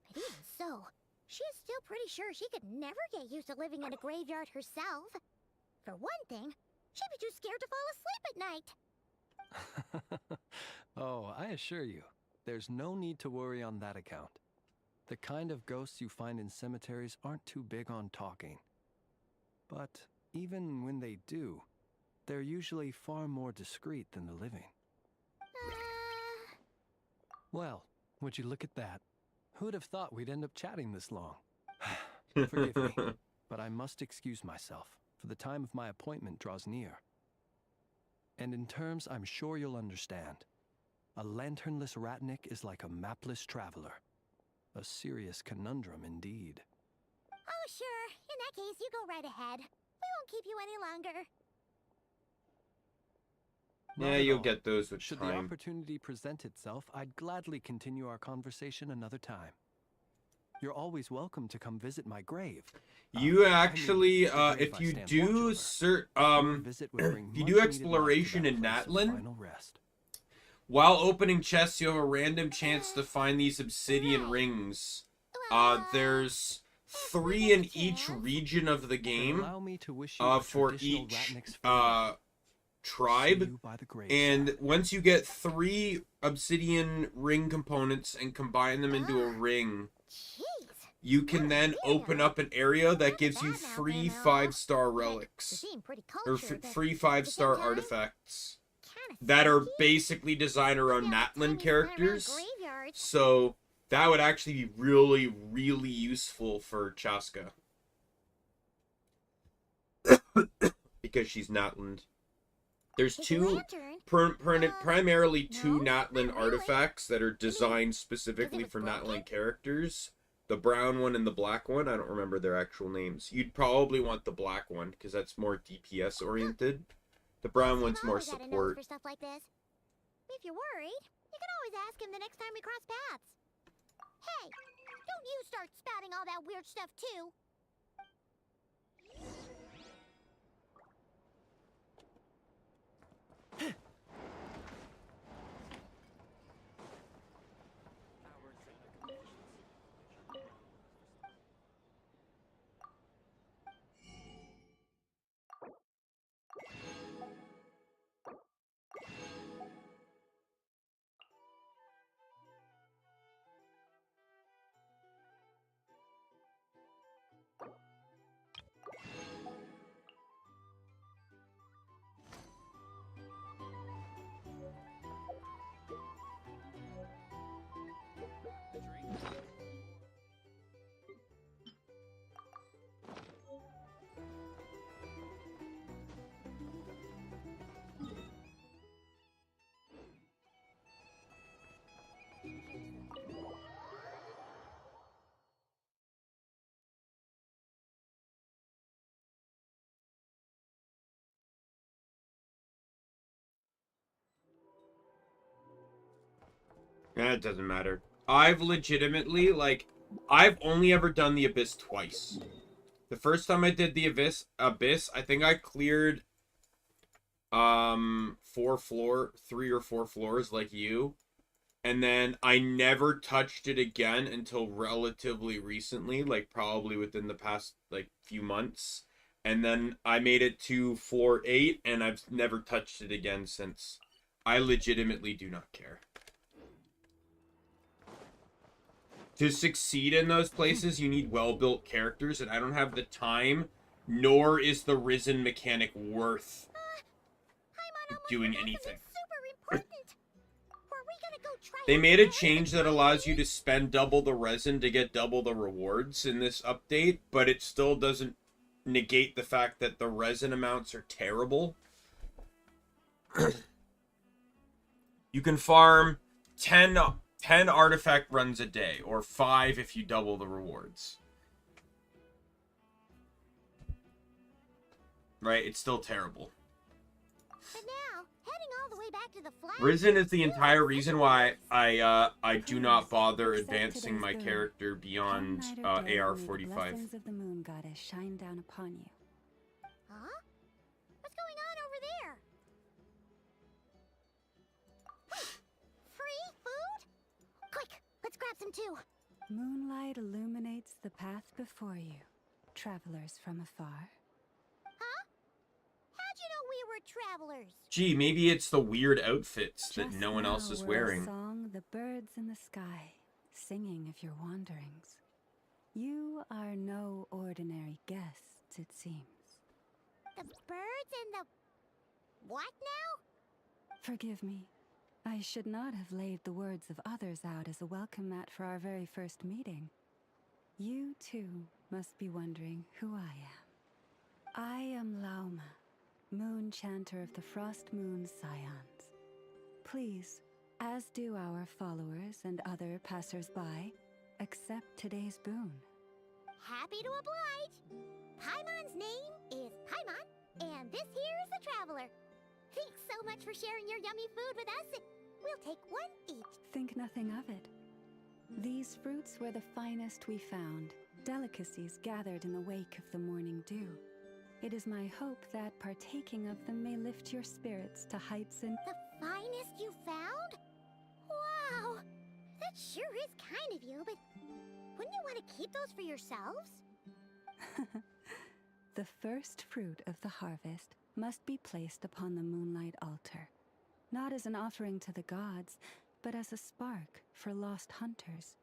But even so, she's still pretty sure she could never get used to living in a graveyard herself. For one thing, she'd be too scared to fall asleep at night. Oh, I assure you, there's no need to worry on that account. The kind of ghosts you find in cemeteries aren't too big on talking. But even when they do, they're usually far more discreet than the living. Well, would you look at that? Who'd have thought we'd end up chatting this long? Forgive me, but I must excuse myself, for the time of my appointment draws near. And in terms I'm sure you'll understand, a lanternless Ratnik is like a mapless traveler. A serious conundrum indeed. Oh, sure. In that case, you go right ahead. We won't keep you any longer. Not Yeah, at you'll all. get those with Should the time. opportunity present itself, I'd gladly continue our conversation another time. You're always welcome to come visit my grave. You I mean, actually, the grave if I you stand do watch over. Your visit would bring if you much do needed exploration life to in that place of Natlin, final rest. while opening chests, you have a random chance to find these obsidian rings. There's 3 in each region of the Then game, allow me to wish you a for traditional each Ratnik's farewell. See tribe. you by the graveside. And once you get 3 obsidian ring components and combine them into a ring, Jeez. you can then open up an area that gives you free 5-star You relics. seem pretty Or cultured, but free at the 5-star same time, artifacts kinda that are spooky. basically designed around Spend all the time Natlin you spent around characters. graveyards. So that would actually be really, really useful for Chaska. Because she's Natland. There's His 2, lantern? primarily 2 no, Natlin not really. artifacts that are designed specifically was for broken? Natlin characters. The brown one and the black one, I don't remember their actual names. You'd probably want the black one, because that's more DPS oriented. The brown Yes, one's I'm more always at a nose support. for stuff like this. If you're worried, you can always ask him the next time we cross paths. Hey, don't you start spouting all that weird stuff too. It doesn't matter. I've legitimately, like, I've only ever done the Abyss twice. The first time I did the Abyss, I think I cleared 3 or 4 floors like you. And then I never touched it again until relatively recently, like probably within the past like few months. And then I made it to floor 8 and I've never touched it again since. I legitimately do not care. To succeed in those places, you need well-built characters, and I don't have the time, nor is the Risen mechanic worth doing anything. Super important. Were we gonna go try They out made a the change that Daimien allows you to spend double the resin to get double the rewards in this update, but it still doesn't negate the fact that the resin amounts are terrible. You can farm 10 artifact runs a day, or 5 if you double the rewards. Right? It's still terrible. But now, heading all the way back to the flag. Risen is the entire reason why I do not Please, bother accept advancing today's my boon. character Come beyond night or day, may the AR-45. blessings of the moon goddess shine down upon you. Huh? What's going on over there? Free food? Quick, let's grab some too. Moonlight illuminates the path before you, travelers from afar. Huh? How'd you know we were travelers? Gee, maybe it's the weird outfits that Just no one else now is were wearing. a song the birds in the sky, singing of your wanderings. You are no ordinary guests, it seems. The birds and the... What now? Forgive me. I should not have laid the words of others out as a welcome mat for our very first meeting. You, too, must be wondering who I am. I am Lauma, moon chanter of the Frost Moon Scions. Please, as do our followers and other passers-by, accept today's boon. Happy to oblige. Paimon's name is Paimon, and this here is the Traveler. Thanks so much for sharing your yummy food with us. We'll take one each. Think nothing of it. These fruits were the finest we found, delicacies gathered in the wake of the morning dew. It is my hope that partaking of them may lift your spirits to heights and... The finest you found? Wow! That sure is kind of you, but wouldn't you want to keep those for yourselves? The first fruit of the harvest must be placed upon the moonlight altar, not as an offering to the gods, but as a spark for lost hunters.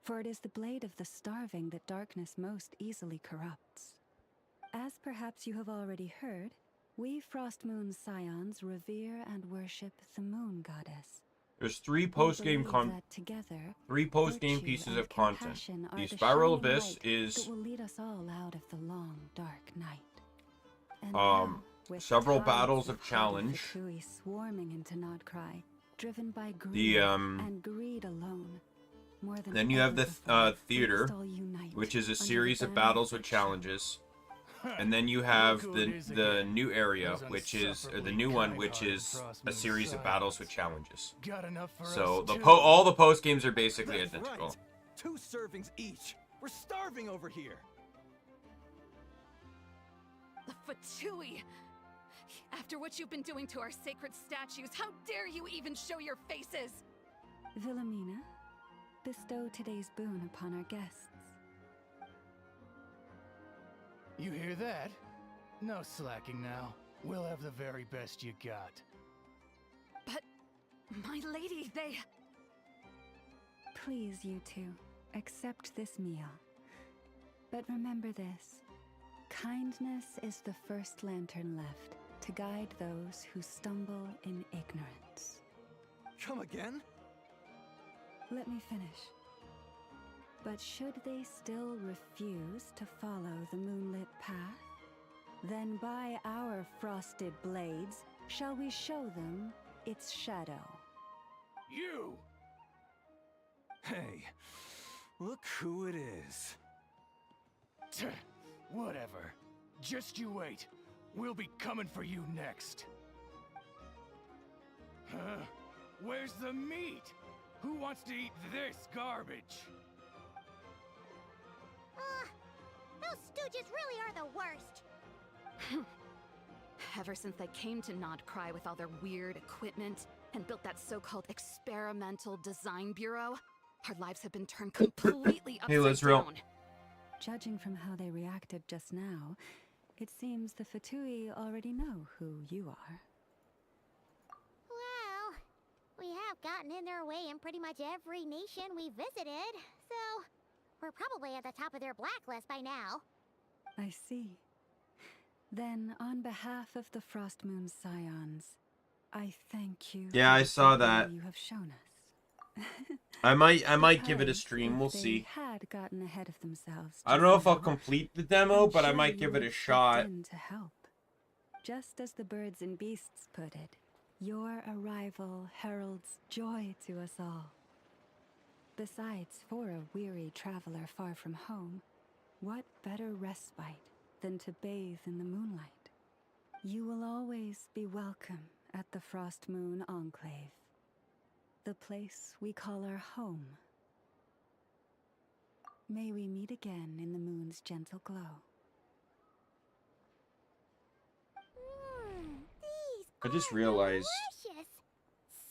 For it is the blade of the starving that darkness most easily corrupts. As perhaps you have already heard, we Frost Moon Scions revere and worship the moon goddess. There's 3 We post-game believe that together, 3 post-game virtue pieces and of content. compassion are The the Spiral shining Abyss light is that will lead us all out of the long, dark night. And Um, now, with several tides battles of haughty challenge. Fatui swarming into Nodcry, driven by greed The, and greed alone. More than then you have ever the before, we theater, must all unite which is a under the series of banner battles with fiction. challenges. And then you have the new area, which is or the new one, which is a series of battles with challenges. Got enough for So us the too. all the post games are basically That's identical. right. 2 servings each. We're starving over here. The Fatui! After what you've been doing to our sacred statues, how dare you even show your faces? Wilhelmina, bestow today's boon upon our guests. You hear that? No slacking now. We'll have the very best you got. But, my lady, they... Please, you two, accept this meal. But remember this. Kindness is the first lantern left to guide those who stumble in ignorance. Come again? Let me finish. But should they still refuse to follow the moonlit path, then by our frosted blades shall we show them its shadow. You! Hey, look who it is. Tch, whatever. Just you wait. We'll be coming for you next. Huh? Where's the meat? Who wants to eat this garbage? Those stooges really are the worst. Ever since they came to Nodcry with all their weird equipment and built that so-called experimental design bureau, our lives have been turned completely Hey, upside Lizrael. down. Judging from how they reacted just now, it seems the Fatui already know who you are. Well, we have gotten in their way in pretty much every nation we visited, so we're probably at the top of their blacklist by now. I see. Then, on behalf of the Frost Moon Scions, I thank you Yeah, for I the saw goodwill that. you have shown us. I might give it a Because stream. if We'll they see. had gotten ahead of themselves I don't just know if I'll now, complete the demo, I'm but I sure might you give would it a have stepped shot. in to help. Just as the birds and beasts put it, your arrival heralds joy to us all. Besides, for a weary traveler far from home, what better respite than to bathe in the moonlight? You will always be welcome at the Frost Moon Enclave, the place we call our home. May we meet again in the moon's gentle glow. These I just are realized, delicious.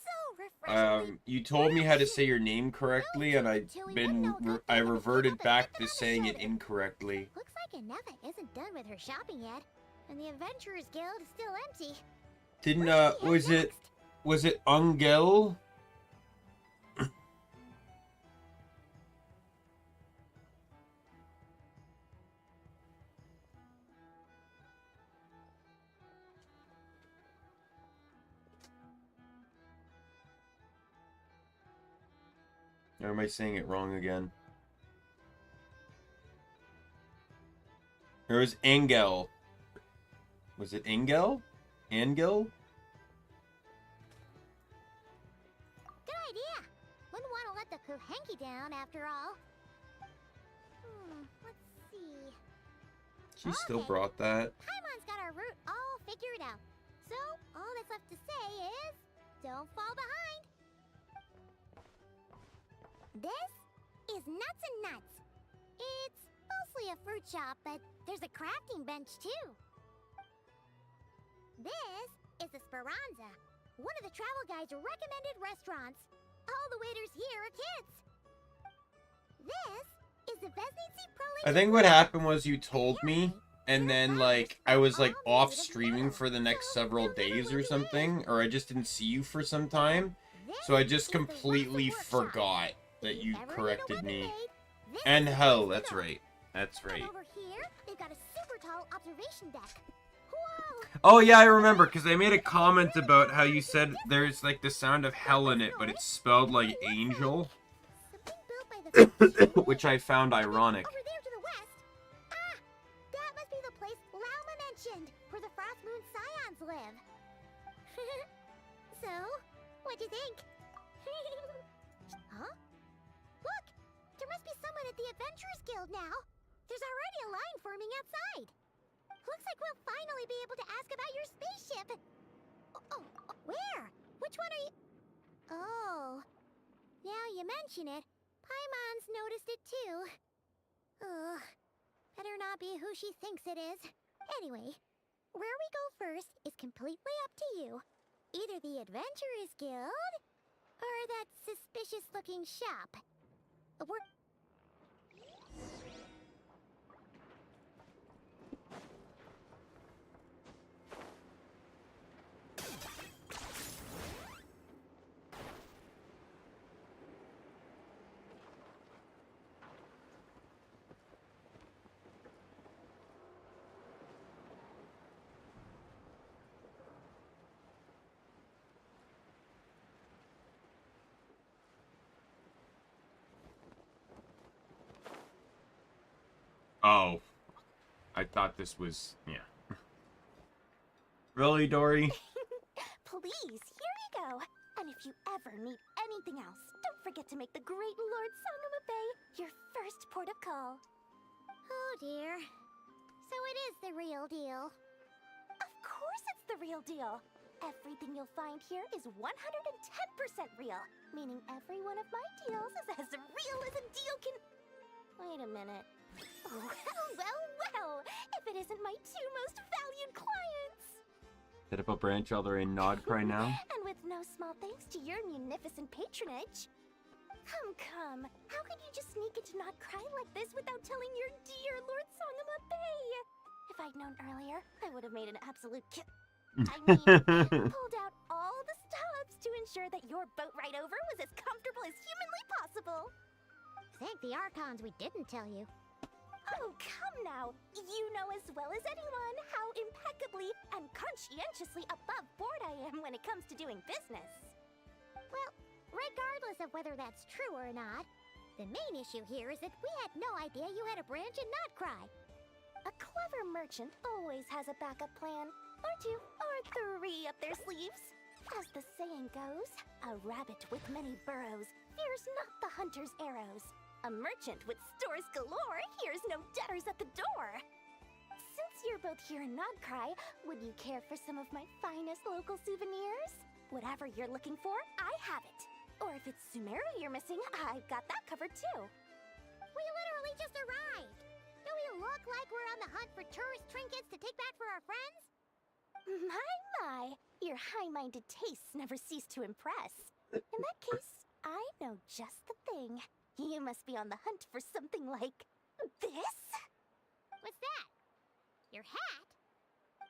So refreshingly. you told me how to say your name correctly, and I reverted back to saying it incorrectly. Looks like Aneva isn't done with her shopping yet, and the Adventurers Guild is still empty. Didn't Where should we head was next? it Ungel? Or am I saying it wrong again? Or was Angel? Was it Angel? Angel? Good idea. Wouldn't want to let the Kuhenki down after all. Let's see. She still Okay. brought that. Paimon's got our route all figured out. So, all that's left to say is, don't fall behind. This is Nuts and Nuts. It's mostly a fruit shop, but there's a crafting bench too. This is the Speranza, one of the travel guide's recommended restaurants. All the waiters here are kids. This is the Vesnitsi Pro. I think what happened was you told me, and then like I was like off streaming for the next several days or something, or I just didn't see you for some time, so I just completely forgot that you corrected me. And hell, that's right. That's right. Over here, they've got a super tall observation deck. Whoa! Oh yeah, I remember, because I made a comment about how you said there's like the sound of hell in it, but it's spelled like angel, Something built by the French. which I found ironic. Over there to the west. Ah, that must be the place Lauma mentioned, where the Frost Moon Scions live. So, what'd you think? Huh? Look, there must be someone at the Adventurers Guild now. There's already a line forming outside. Looks like we'll finally be able to ask about your spaceship. Oh, where? Which one are you? Oh, now you mention it, Paimon's noticed it too. Ugh, better not be who she thinks it is. Anyway, where we go first is completely up to you. Either the Adventurers Guild, or that suspicious-looking shop. We're... Oh, I thought this was, yeah. Really, Dory? Please, here you go. And if you ever need anything else, don't forget to make the great Lord Sangama Bay your first port of call. Oh dear. So it is the real deal. Of course it's the real deal. Everything you'll find here is 110% real, meaning every one of my deals is as real as a deal can... Wait a minute. Well, if it isn't my two most valued clients! Set up a branch while they're in Nodcry now. And with no small thanks to your munificent patronage. Come, how could you just sneak into Nodcry like this without telling your dear Lord Sangama Bay? If I'd known earlier, I would have made an absolute pulled out all the stops to ensure that your boat ride over was as comfortable as humanly possible. Thank the Archons we didn't tell you. Oh, come now. You know as well as anyone how impeccably and conscientiously above board I am when it comes to doing business. Well, regardless of whether that's true or not, the main issue here is that we had no idea you had a branch in Nodcry. A clever merchant always has a backup plan, or two, or three up their sleeves. As the saying goes, a rabbit with many burrows fears not the hunter's arrows. A merchant with stores galore hears no debtors at the door. Since you're both here in Nodcry, would you care for some of my finest local souvenirs? Whatever you're looking for, I have it. Or if it's Sumeru you're missing, I've got that covered too. We literally just arrived. Do we look like we're on the hunt for tourist trinkets to take back for our friends? My, your high-minded tastes never cease to impress. In that case, I know just the thing. You must be on the hunt for something like this? What's that? Your hat?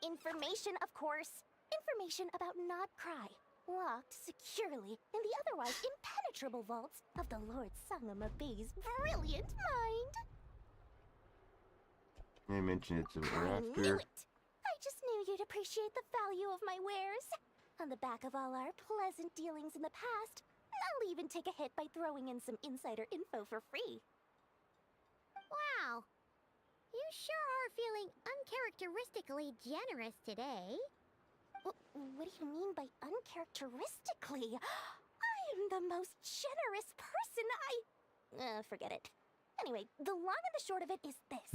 Information, of course. Information about Nodcry, locked securely in the otherwise impenetrable vaults of the Lord Sangama Bay's brilliant mind. I mentioned it's a I rafter. knew it! I just knew you'd appreciate the value of my wares. On the back of all our pleasant dealings in the past, I'll even take a hit by throwing in some insider info for free. Wow. You sure are feeling uncharacteristically generous today. What do you mean by uncharacteristically? I am the most generous person forget it. Anyway, the long and the short of it is this.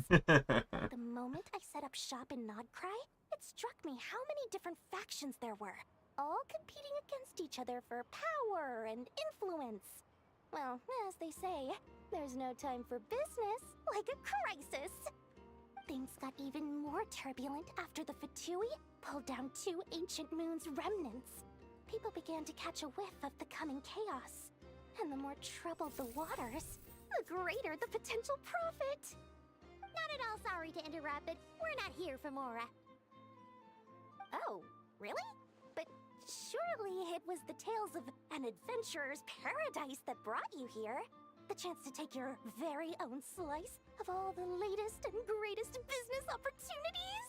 The moment I set up shop in Nodcry, it struck me how many different factions there were, all competing against each other for power and influence. Well, as they say, there's no time for business like a crisis. Things got even more turbulent after the Fatui pulled down 2 ancient moon's remnants. People began to catch a whiff of the coming chaos. And the more troubled the waters, the greater the potential profit. Not at all sorry to interrupt, but we're not here for Mora. Oh, really? But surely it was the tales of an adventurer's paradise that brought you here. The chance to take your very own slice of all the latest and greatest business opportunities?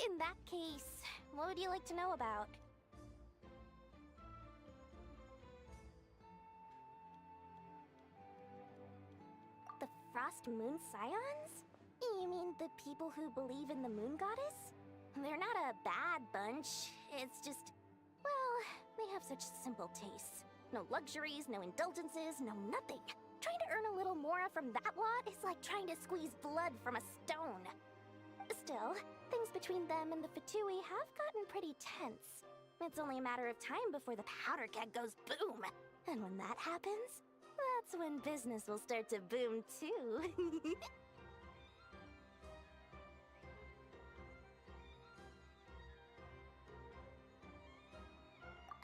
In that case, what would you like to know about? The Frost Moon Scions? You mean the people who believe in the Moon Goddess? They're not a bad bunch, it's just... well, they have such simple tastes. No luxuries, no indulgences, no nothing. Trying to earn a little more from that lot is like trying to squeeze blood from a stone. Still, things between them and the Fatui have gotten pretty tense. It's only a matter of time before the powder keg goes boom. And when that happens, that's when business will start to boom too.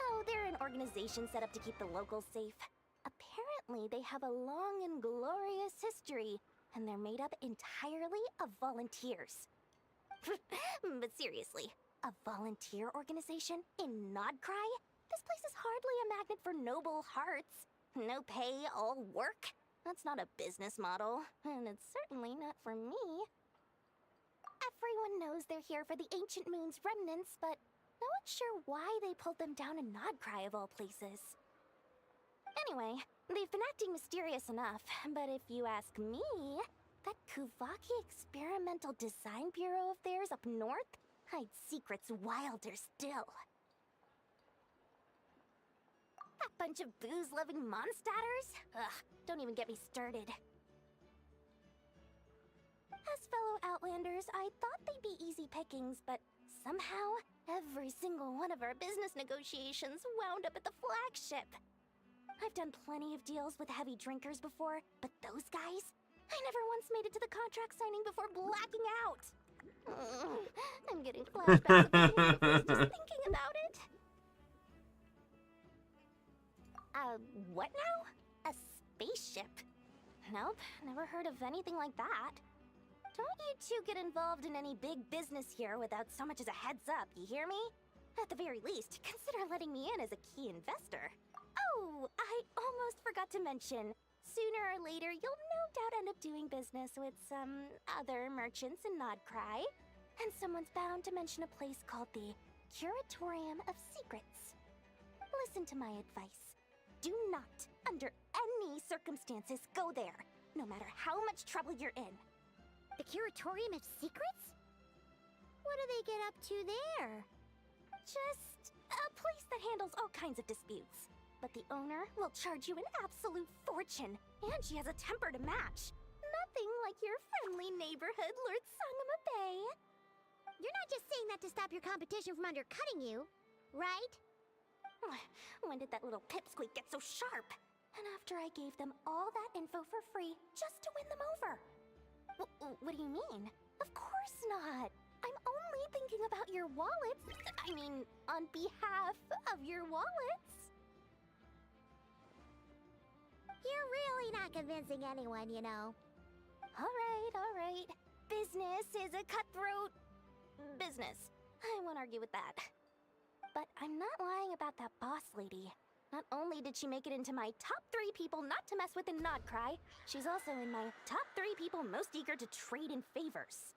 Oh, they're an organization set up to keep the locals safe. Apparently, they have a long and glorious history, and they're made up entirely of volunteers. But seriously, a volunteer organization in Nodcry? This place is hardly a magnet for noble hearts. No pay, all work. That's not a business model, and it's certainly not for me. Everyone knows they're here for the Ancient Moon's remnants, but no one's sure why they pulled them down in Nodcry of all places. Anyway, they've been acting mysterious enough, but if you ask me, that Kuvaki Experimental Design Bureau of theirs up north hides secrets wilder still. That bunch of booze-loving monsters? Ugh, don't even get me started. As fellow Outlanders, I thought they'd be easy pickings, but somehow, every single one of our business negotiations wound up at the flagship. I've done plenty of deals with heavy drinkers before, but those guys? I never once made it to the contract signing before blacking out. I'm getting flashbacks of my face just thinking about it. What now? A spaceship? Nope, never heard of anything like that. Don't you two get involved in any big business here without so much as a heads up, you hear me? At the very least, consider letting me in as a key investor. Oh, I almost forgot to mention. Sooner or later, you'll no doubt end up doing business with some other merchants in Nodcry. And someone's bound to mention a place called the Curatorium of Secrets. Listen to my advice. Do not, under any circumstances, go there, no matter how much trouble you're in. The Curatorium of Secrets? What do they get up to there? Just a place that handles all kinds of disputes. But the owner will charge you an absolute fortune, and she has a temper to match. Nothing like your friendly neighborhood, Lord Sangama Bay. You're not just saying that to stop your competition from undercutting you, right? When did that little pipsqueak get so sharp? And after I gave them all that info for free just to win them over. What do you mean? Of course not. I'm only thinking about your wallets. I mean, on behalf of your wallets. You're really not convincing anyone, you know. All right. Business is a cutthroat business. I won't argue with that. But I'm not lying about that boss lady. Not only did she make it into my top 3 people not to mess with in Nodcry, she's also in my top 3 people most eager to trade in favors.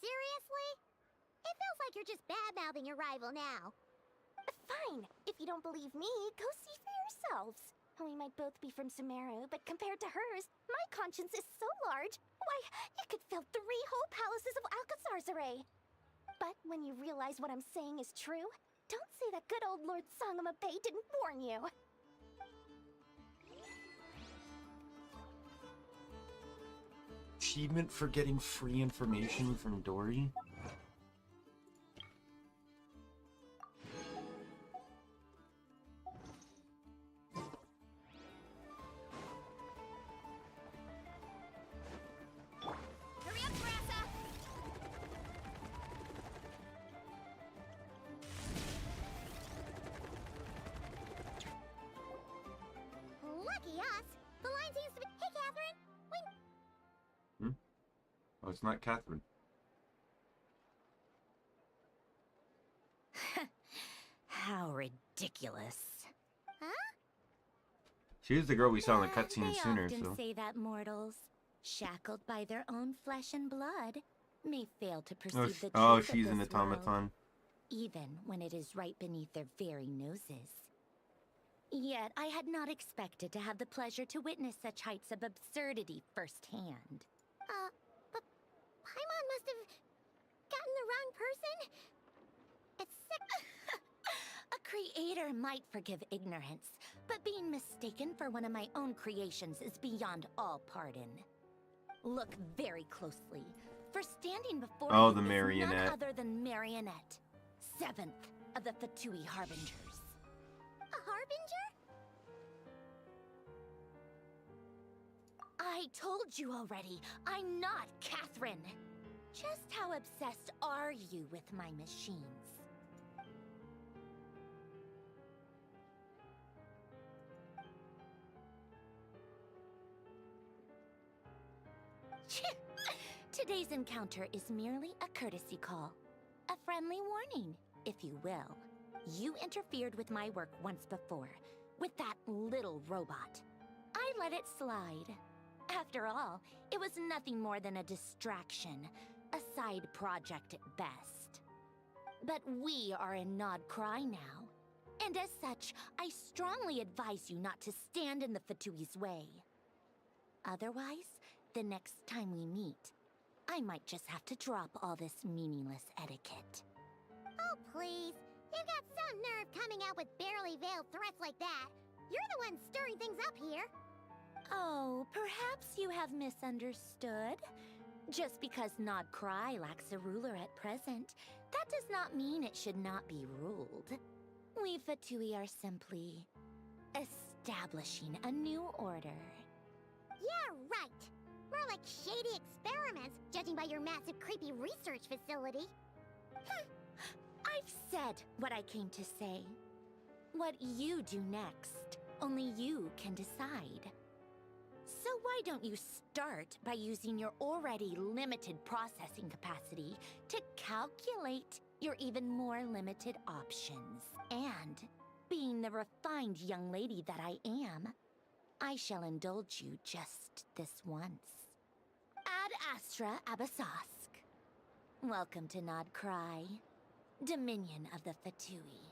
Seriously? It feels like you're just bad-mouthing your rival now. Fine. If you don't believe me, go see for yourselves. We might both be from Sumeru, but compared to hers, my conscience is so large, why, it could fill 3 whole palaces of Alcazar's array. But when you realize what I'm saying is true, don't say that good old Lord Sangama Bay didn't warn you. Achievement for getting free information from Dory? Hurry up, Teresa! Lucky us! The line seems to be... Hey, Catherine! Wait... Oh, it's not Catherine. How ridiculous. Huh? She was the girl we saw in the cutscene They sooner, often so... say that mortals, shackled by their own flesh and blood, may fail to perceive the truth of she's an this automaton. world, even when it is right beneath their very noses. Yet I had not expected to have the pleasure to witness such heights of absurdity firsthand. But Paimon must have gotten the wrong person? It's sick. A creator might forgive ignorance, but being mistaken for one of my own creations is beyond all pardon. Look very closely, for standing before Oh, you the is marionette. none other than Marionette, 7th of the Fatui Harbingers. A harbinger? I told you already, I'm not Catherine. Just how obsessed are you with my machines? Today's encounter is merely a courtesy call. A friendly warning, if you will. You interfered with my work once before, with that little robot. I let it slide. After all, it was nothing more than a distraction, a side project at best. But we are in Nodcry now, and as such, I strongly advise you not to stand in the Fatui's way. Otherwise, the next time we meet, I might just have to drop all this meaningless etiquette. Oh, please. You've got some nerve coming out with barely veiled threats like that. You're the one stirring things up here. Oh, perhaps you have misunderstood. Just because Nodcry lacks a ruler at present, that does not mean it should not be ruled. We Fatui are simply establishing a new order. Yeah, right. More like shady experiments, judging by your massive creepy research facility. I've said what I came to say. What you do next, only you can decide. So why don't you start by using your already limited processing capacity to calculate your even more limited options? And, being the refined young lady that I am, I shall indulge you just this once. Ad Astra Abasask. Welcome to Nod Cry, Dominion of the Fatui.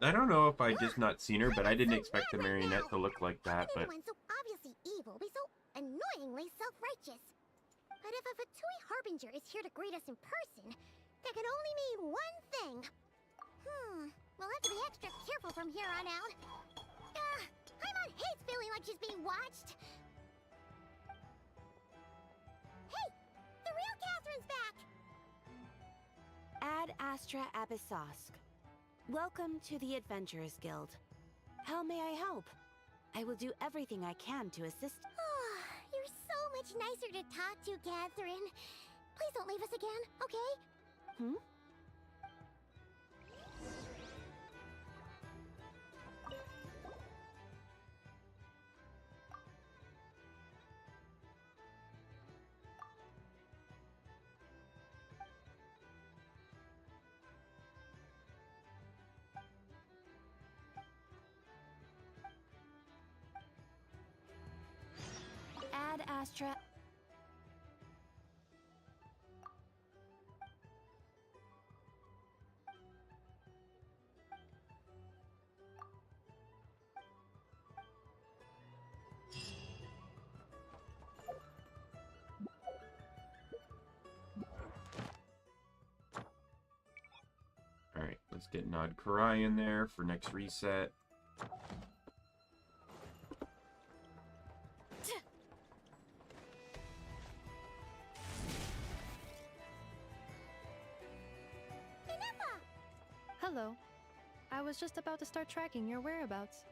I don't know if I just not seen her, but I didn't expect the marionette to look like that, How but can anyone so obviously evil be so annoyingly self-righteous? But if a Fatui Harbinger is here to greet us in person, that can only mean one thing. We'll have to be extra careful from here on out. Paimon hates feeling like she's being watched. Hey! The real Catherine's back! Ad Astra Abyssosque. Welcome to the Adventurers Guild. How may I help? I will do everything I can to assist. You're so much nicer to talk to, Catherine. Please don't leave us again, okay? Hmm? Ad Astra. alright, let's get Nod Karai in there for next reset. Hello. I was just about to start tracking your whereabouts.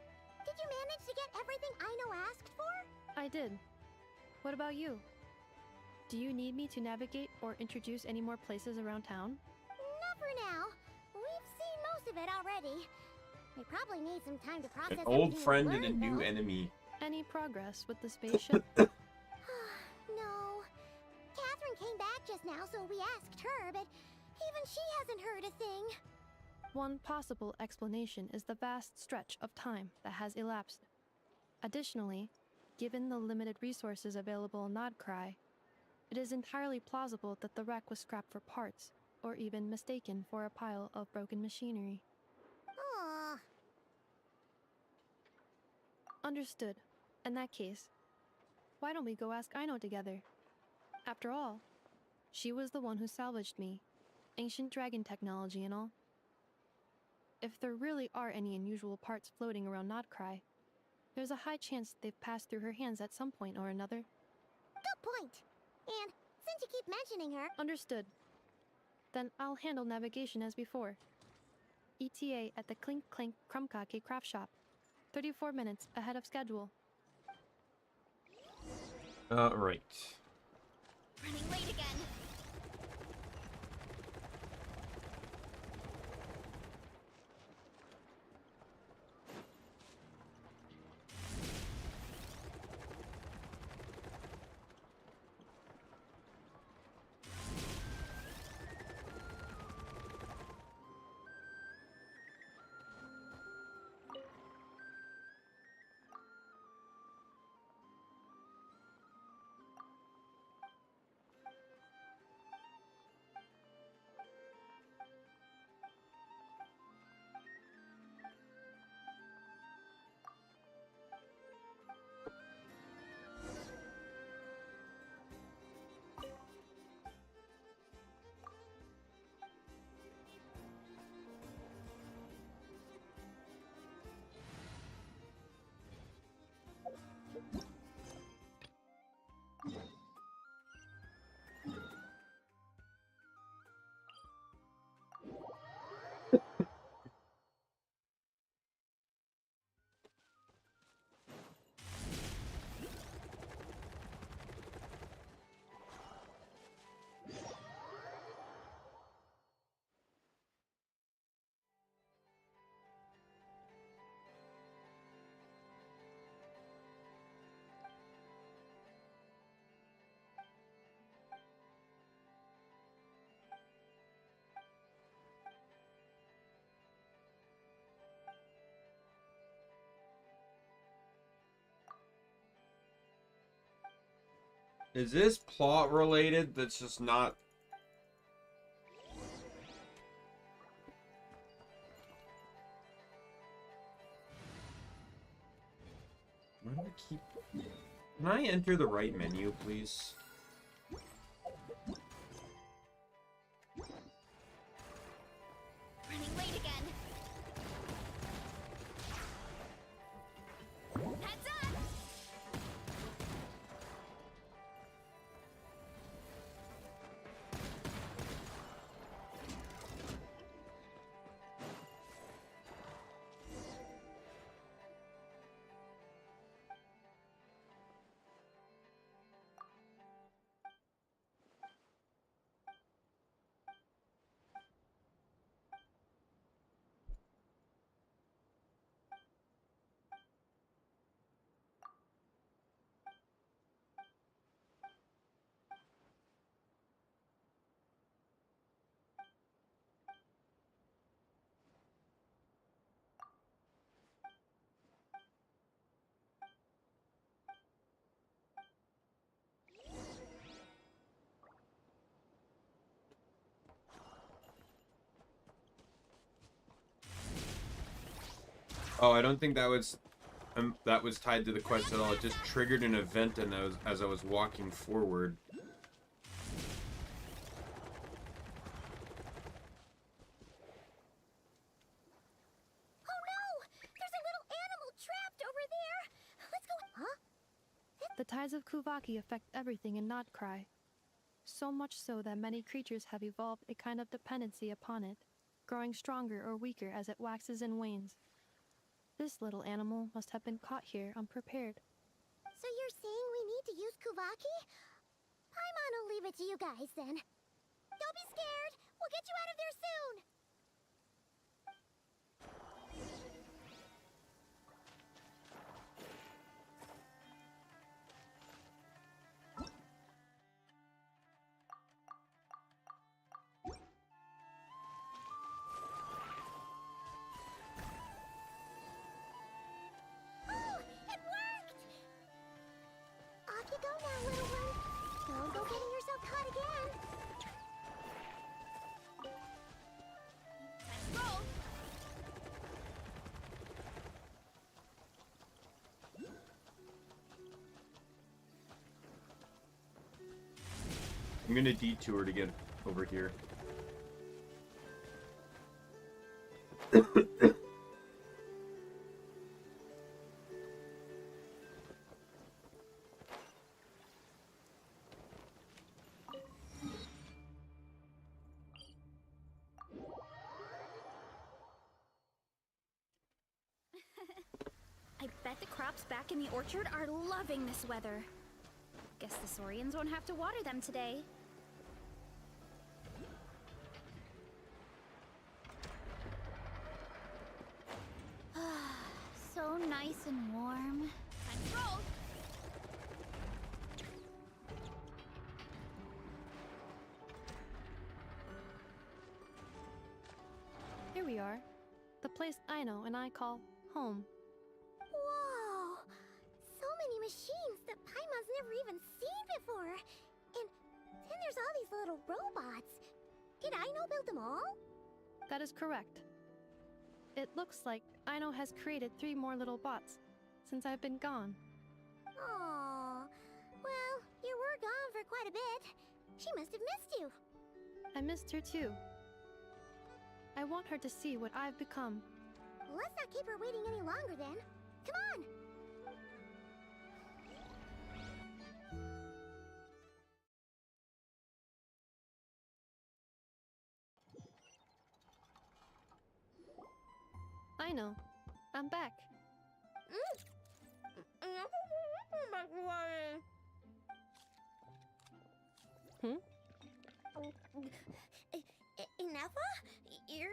Did you manage to get everything Aino asked for? I did. What about you? Do you need me to navigate or introduce any more places around town? Not for now. We've seen most of it already. We probably need some time to process An old everything friend we've and a learned, new though. enemy. Any progress with the spaceship? No. Catherine came back just now, so we asked her, but even she hasn't heard a thing. One possible explanation is the vast stretch of time that has elapsed. Additionally, given the limited resources available in Nodcry, it is entirely plausible that the wreck was scrapped for parts, or even mistaken for a pile of broken machinery. Aw. Understood. In that case, why don't we go ask Aino together? After all, she was the one who salvaged me, ancient dragon technology and all. If there really are any unusual parts floating around Nodcry, there's a high chance they've passed through her hands at some point or another. Good point. And since you keep mentioning her... Understood. Then I'll handle navigation as before. ETA at the Clink Clank Krumkake craft shop. 34 minutes ahead of schedule. Right. Running late again. Is this plot related? That's just not. Why do I keep... Can I enter the right menu, please? Running late again. Heads up! Oh, I don't think that was tied to the quest at all. It just triggered an event, and as I was walking forward. Oh no! There's a little animal trapped over there! Let's go. Huh? The tides of Kuvaki affect everything in Notcry. So much so that many creatures have evolved a kind of dependency upon it, growing stronger or weaker as it waxes and wanes. This little animal must have been caught here unprepared. So you're saying we need to use Kuvaki? Paimon will leave it to you guys then. Don't be scared! We'll get you out of there soon! Oh, it worked! Off you go now, little one. Don't go getting yourself caught again. Let's roll! I'm gonna detour to get over here. I bet the crops back in the orchard are loving this weather. Guess the Saurians won't have to water them today. So nice and warm. Let's roll! Here we are, the place Aino and I call home. Whoa! So many machines that Paimon's never even seen before. And then there's all these little robots. Did Aino build them all? That is correct. It looks like Aino has created 3 more little bots since I've been gone. Aww. Well, you were gone for quite a bit. She must have missed you. I missed her too. I want her to see what I've become. Let's not keep her waiting any longer then. Come on! Aino, I'm back. Ineffa? You're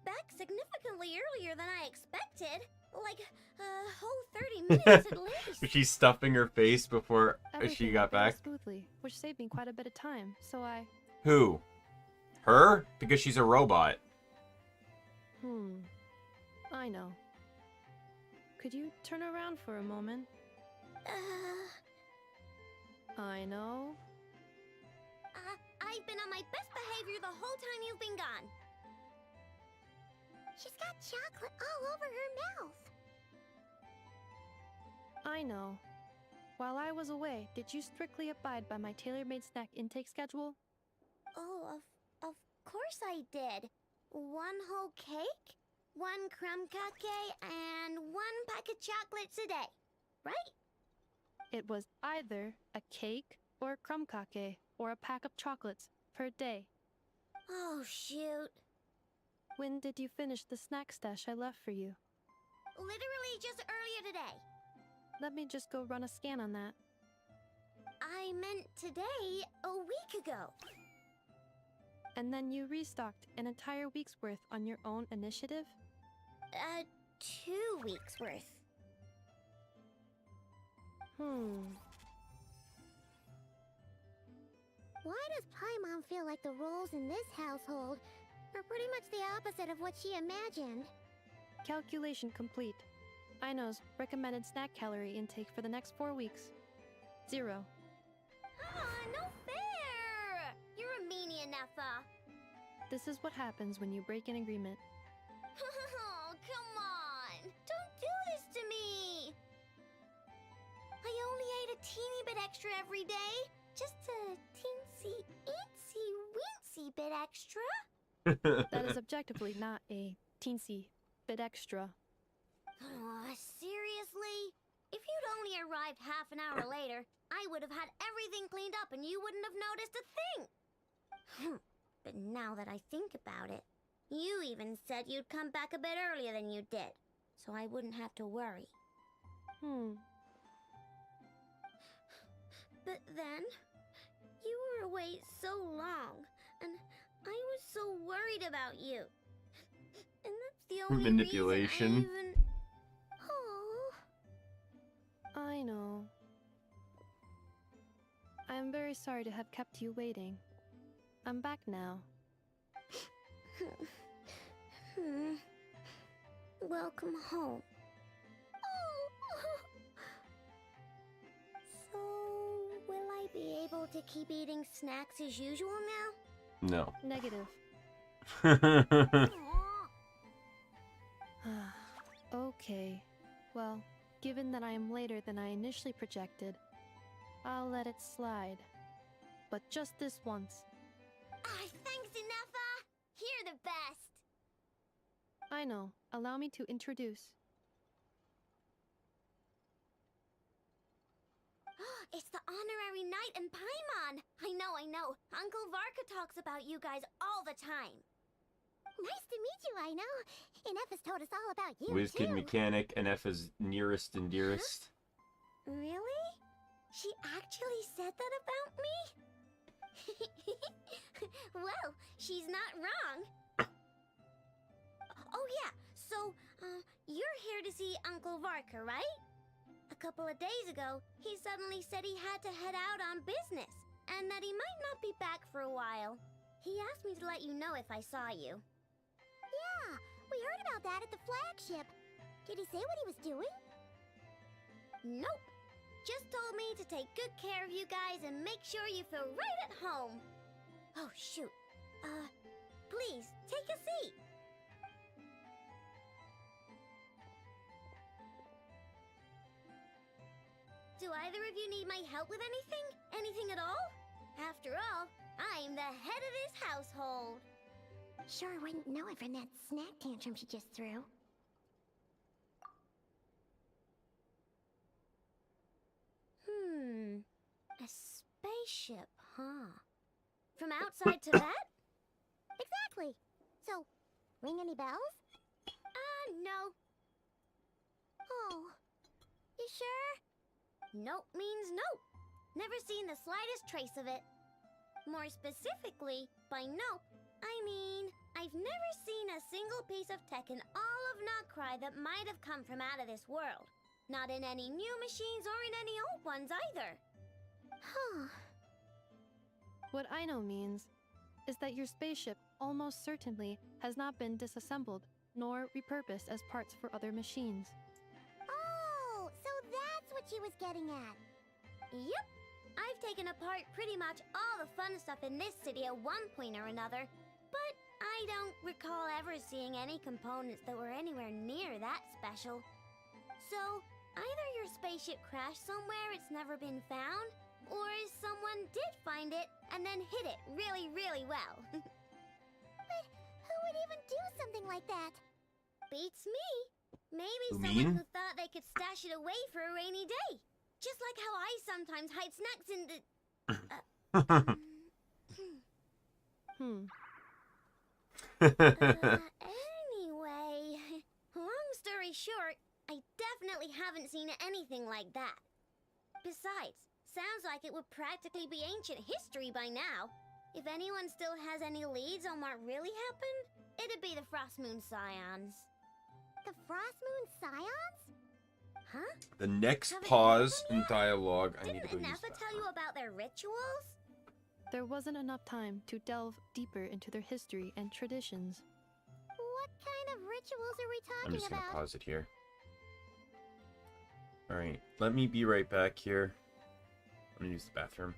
back significantly earlier than I expected. Like a whole 30 minutes at least. She's stuffing her face before she Everything got went very back. smoothly, which saved me quite a bit of time, so I... Who? Her? Because she's a robot. I know. Could you turn around for a moment? I know. I've been on my best behavior the whole time you've been gone. She's got chocolate all over her mouth. I know. While I was away, did you strictly abide by my tailor-made snack intake schedule? Oh, of course I did. 1 whole cake, 1 crumb cake, and 1 pack of chocolates a day, right? It was either a cake or a crumb cake or a pack of chocolates per day. Oh, shoot. When did you finish the snack stash I left for you? Literally just earlier today. Let me just go run a scan on that. I meant today, a week ago. And then you restocked an entire week's worth on your own initiative? 2 weeks worth. Why does Paimon feel like the roles in this household are pretty much the opposite of what she imagined? Calculation complete. Aino's recommended snack calorie intake for the next 4 weeks. 0. No fair! You're a meanie, Nefa. This is what happens when you break an agreement. Oh, come on! Don't do this to me! I only ate a teeny bit extra every day. Just a teensy, eensy, weensy bit extra. That is objectively not a teensy bit extra. Seriously? If you'd only arrived half an hour later, I would have had everything cleaned up and you wouldn't have noticed a thing. But now that I think about it, you even said you'd come back a bit earlier than you did, so I wouldn't have to worry. But then, you were away so long, and I was so worried about you. And that's the only Manipulation. reason I even... Oh. I know. I am very sorry to have kept you waiting. I'm back now. Welcome home. So, will I be able to keep eating snacks as usual now? No. Negative. Okay. Well, given that I am later than I initially projected, I'll let it slide. But just this once. Thanks, Nefa! You're the best! I know. Allow me to introduce. It's the honorary knight and Paimon! I know. Uncle Varka talks about you guys all the time. Nice to meet you, I know. Nefa's told us all about you, WizKid too. Mechanic, NF's nearest and dearest. Really? She actually said that about me? Well, she's not wrong. Oh yeah, so, you're here to see Uncle Varka, right? A couple of days ago, he suddenly said he had to head out on business, and that he might not be back for a while. He asked me to let you know if I saw you. Yeah, we heard about that at the flagship. Did he say what he was doing? Nope. Just told me to take good care of you guys and make sure you feel right at home. Oh, shoot. Please, take a seat. Do either of you need my help with anything? Anything at all? After all, I'm the head of this household. Sure wouldn't know it from that snack tantrum she just threw. A spaceship, huh? From outside to that? Exactly. So, ring any bells? No. Oh, you sure? Nope means nope. Never seen the slightest trace of it. More specifically, by nope, I mean, I've never seen a single piece of tech in all of Notcry that might have come from out of this world. Not in any new machines or in any old ones either. Huh. What I know means is that your spaceship almost certainly has not been disassembled nor repurposed as parts for other machines. Oh, so that's what she was getting at. Yep. I've taken apart pretty much all the fun stuff in this city at one point or another, but I don't recall ever seeing any components that were anywhere near that special. So, either your spaceship crashed somewhere it's never been found, or someone did find it and then hid it really, really well. But who would even do something like that? Beats me. Maybe Who, someone mean? who thought they could stash it away for a rainy day. Just like how I sometimes hide snacks in the... Anyway, long story short, I definitely haven't seen anything like that. Besides, sounds like it would practically be ancient history by now. If anyone still has any leads on what really happened, it'd be the Frost Moon Scions. The Frost Moon Scions? Huh? The next Haven't you pause heard them in yet? dialogue. I need to Didn't go use Nefa that. tell you about their rituals? There wasn't enough time to delve deeper into their history and traditions. What kind of rituals are we I'm talking just gonna about? pause it here. Alright, let me be right back here. I'm gonna use the bathroom.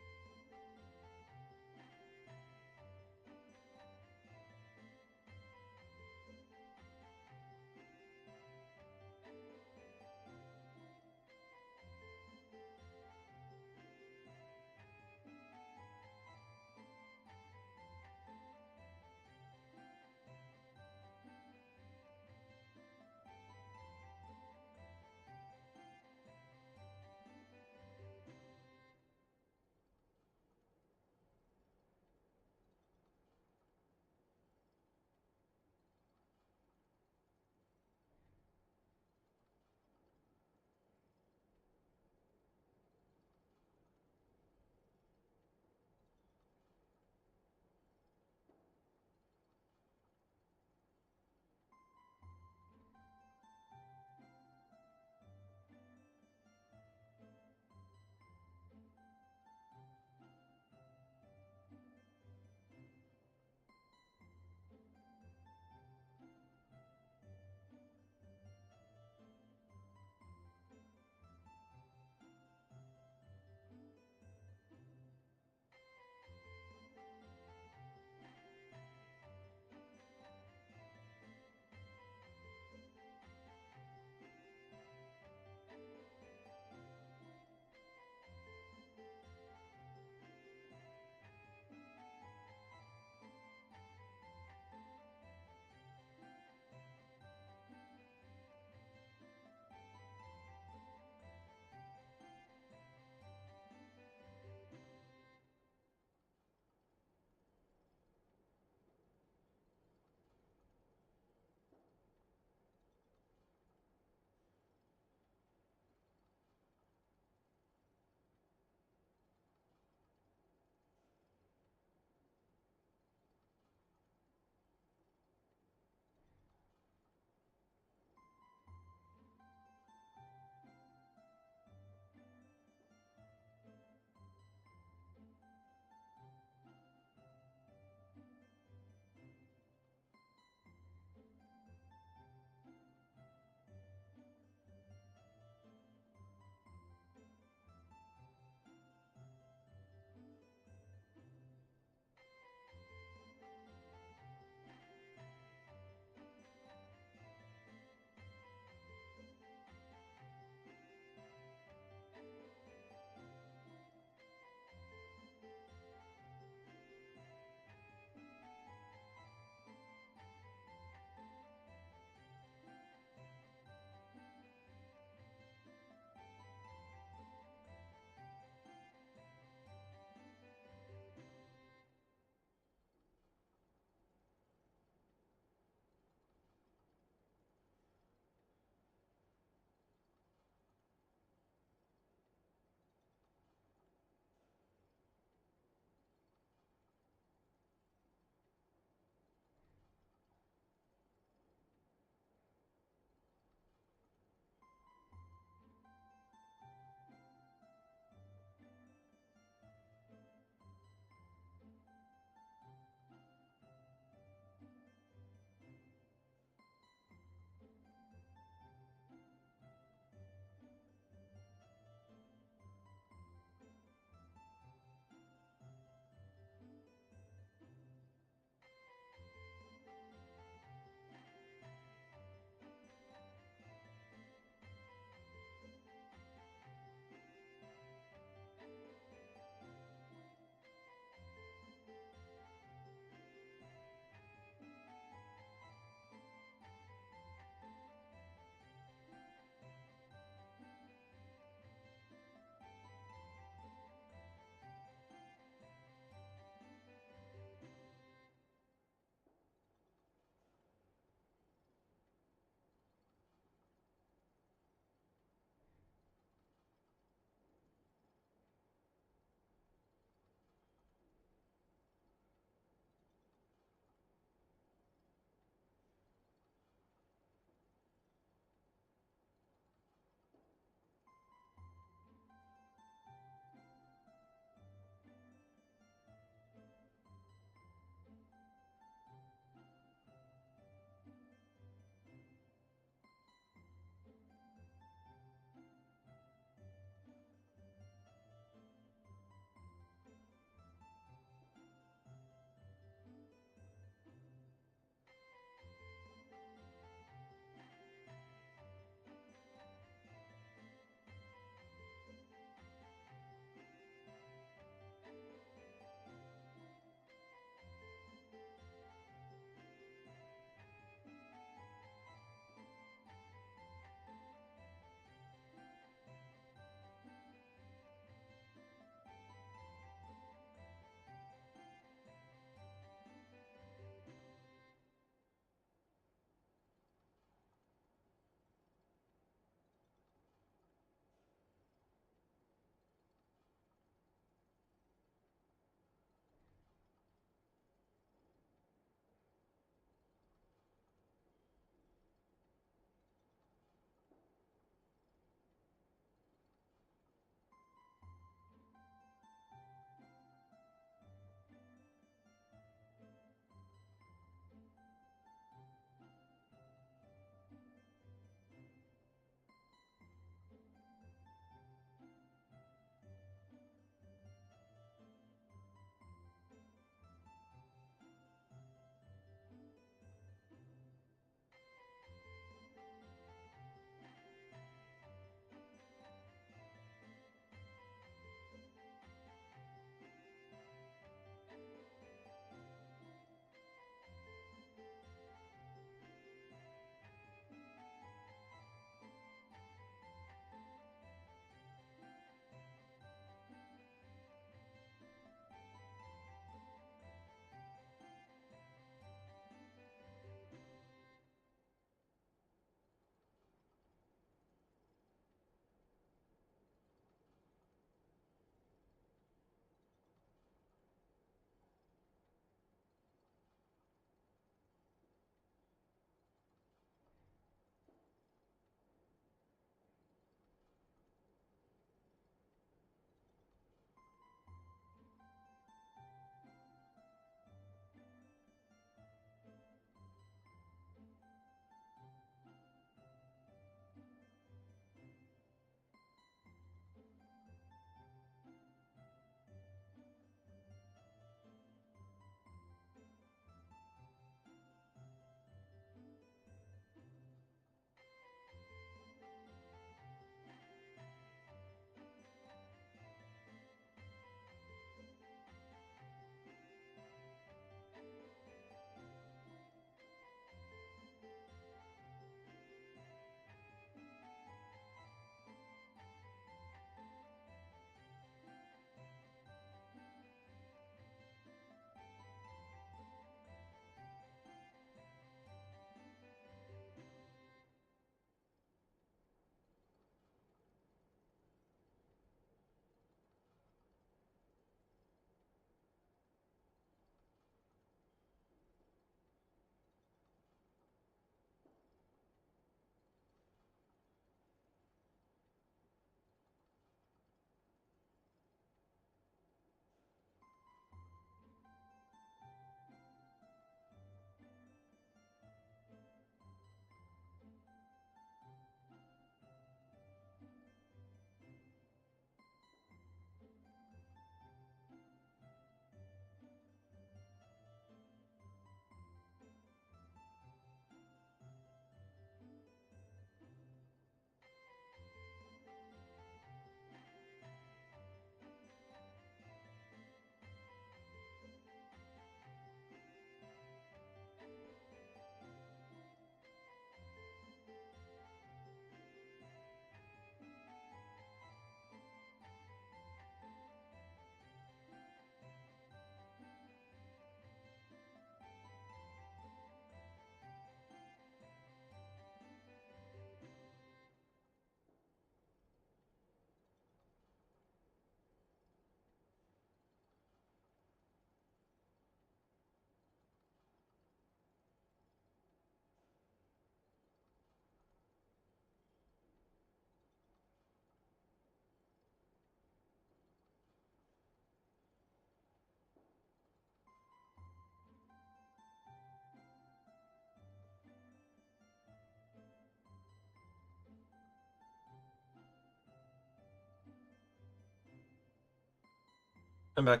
I'm back.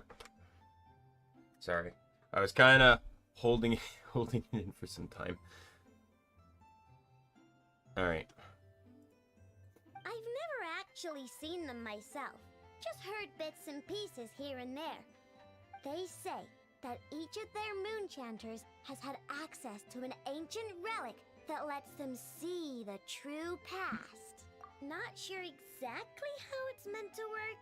Sorry. I was kind of holding holding it in for some time. Alright. I've never actually seen them myself, just heard bits and pieces here and there. They say that each of their moon chanters has had access to an ancient relic that lets them see the true past. Not sure exactly how it's meant to work.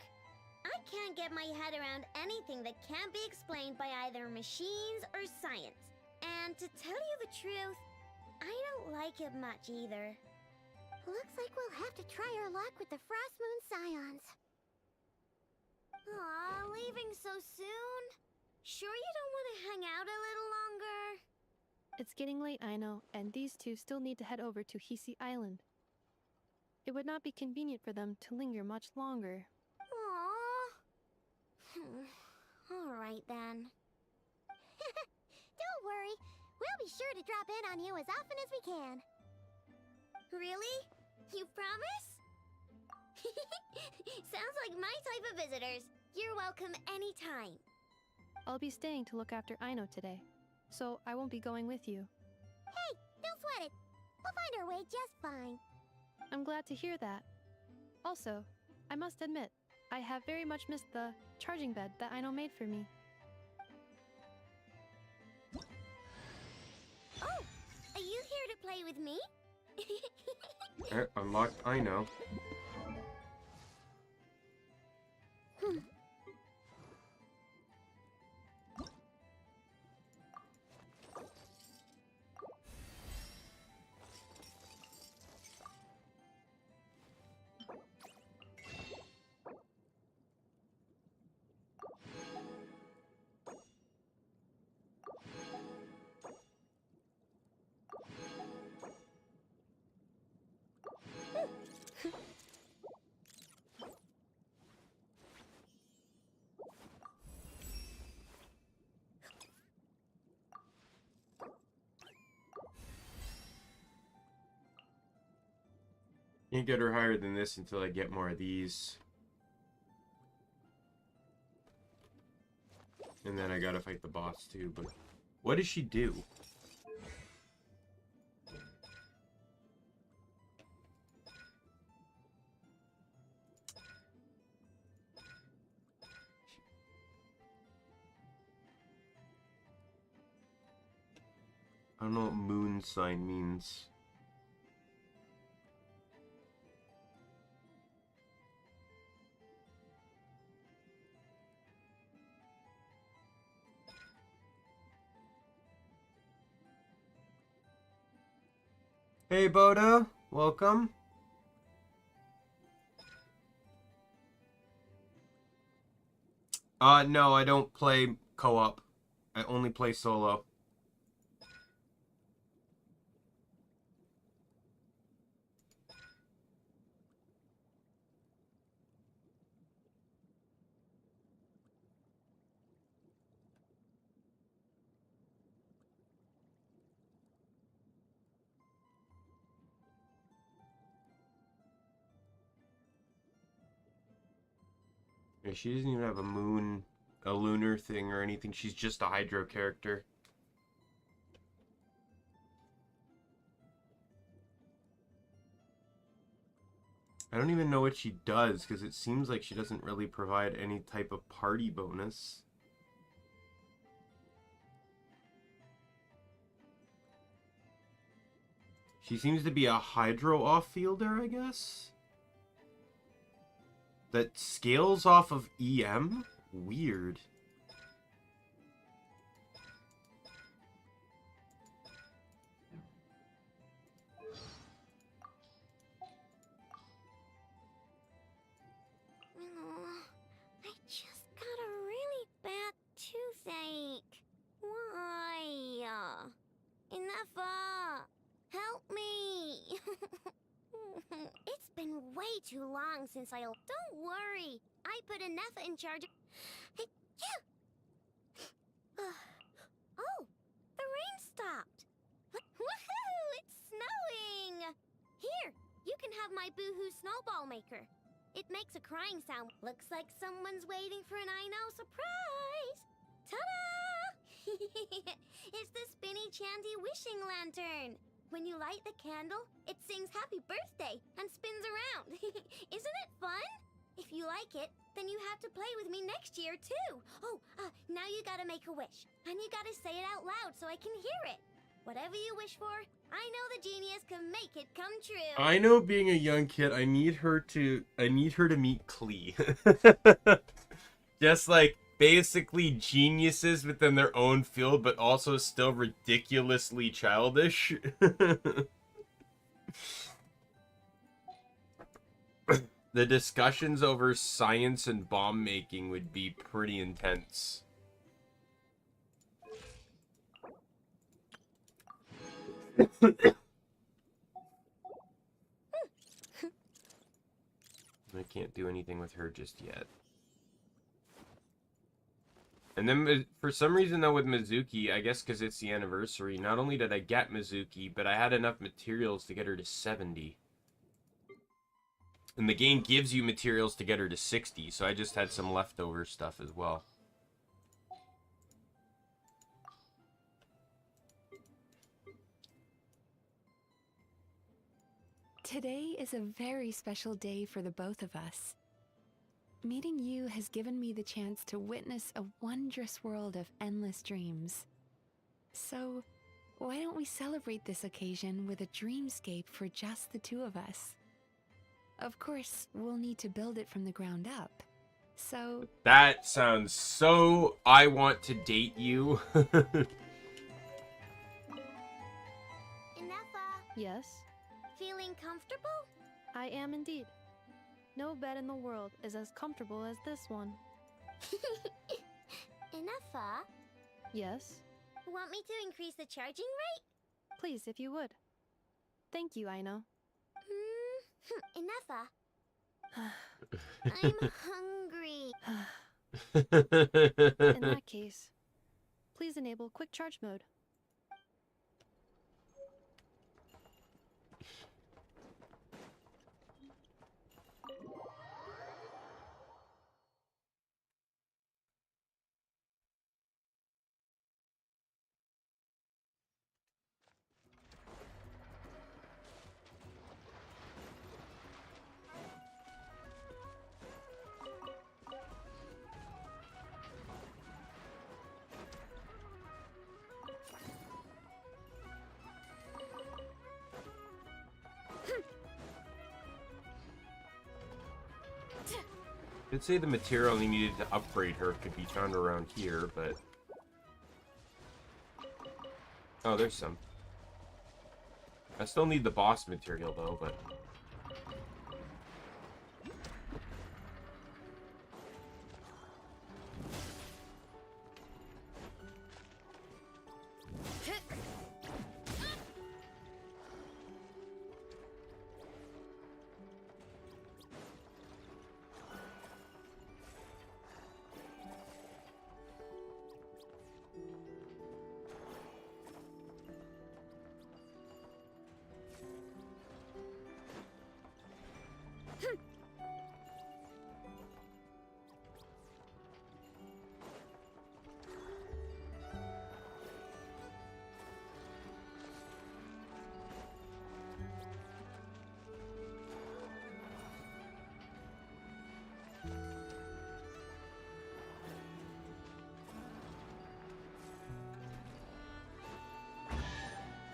I can't get my head around anything that can't be explained by either machines or science. And to tell you the truth, I don't like it much either. Looks like we'll have to try our luck with the Frost Moon Scions. Aw, leaving so soon? Sure you don't want to hang out a little longer? It's getting late, I know, and these two still need to head over to Hisi Island. It would not be convenient for them to linger much longer. Alright then. Don't worry, we'll be sure to drop in on you as often as we can. Really? You promise? Sounds like my type of visitors. You're welcome anytime. I'll be staying to look after Aino today, so I won't be going with you. Hey, don't sweat it. We'll find our way just fine. I'm glad to hear that. Also, I must admit, I have very much missed the charging bed that Aino made for me. Oh, are you here to play with me? Unlocked, I know. Can't get her higher than this until I get more of these. And then I gotta fight the boss too, but what does she do? I don't know what moon sign means. Hey Boda, welcome. No, I don't play co-op. I only play solo. Yeah, she doesn't even have a lunar thing or anything. She's just a Hydro character. I don't even know what she does, because it seems like she doesn't really provide any type of party bonus. She seems to be a Hydro off-fielder, I guess? That scales off of EM? Weird. I just got a really bad toothache. Why? Enough. Help me. It's been way too long since I... Don't worry. I put Enough in charge of... Oh, the rain stopped. Woohoo! It's snowing. Here, you can have my boohoo snowball maker. It makes a crying sound. Looks like someone's waiting for an I know surprise! Ta-da! It's the spinny chanty wishing lantern. When you light the candle, it sings happy birthday and spins around. Isn't it fun? If you like it, then you have to play with me next year too. Oh, now you gotta make a wish. And you gotta say it out loud so I can hear it. Whatever you wish for, I know the genius can make it come true. I know, being a young kid, I need her to meet Klee. Just like basically geniuses within their own field, but also still ridiculously childish. The discussions over science and bomb making would be pretty intense. I can't do anything with her just yet. And then, for some reason, though, with Mizuki, I guess because it's the anniversary, not only did I get Mizuki, but I had enough materials to get her to 70. And the game gives you materials to get her to 60, so I just had some leftover stuff as well. Today is a very special day for the both of us. Meeting you has given me the chance to witness a wondrous world of endless dreams. So, why don't we celebrate this occasion with a dreamscape for just the two of us? Of course, we'll need to build it from the ground up. So... That sounds so... I want to date you. Enough, Yes, feeling comfortable? I am indeed. No bed in the world is as comfortable as this one. Enough, Yes, want me to increase the charging rate? please, if you would. Thank you, Aino. Enough, I'm hungry. In that case, please enable quick charge mode. I'd say the material he needed to upgrade her could be found around here, but... Oh, there's some. I still need the boss material, though, but...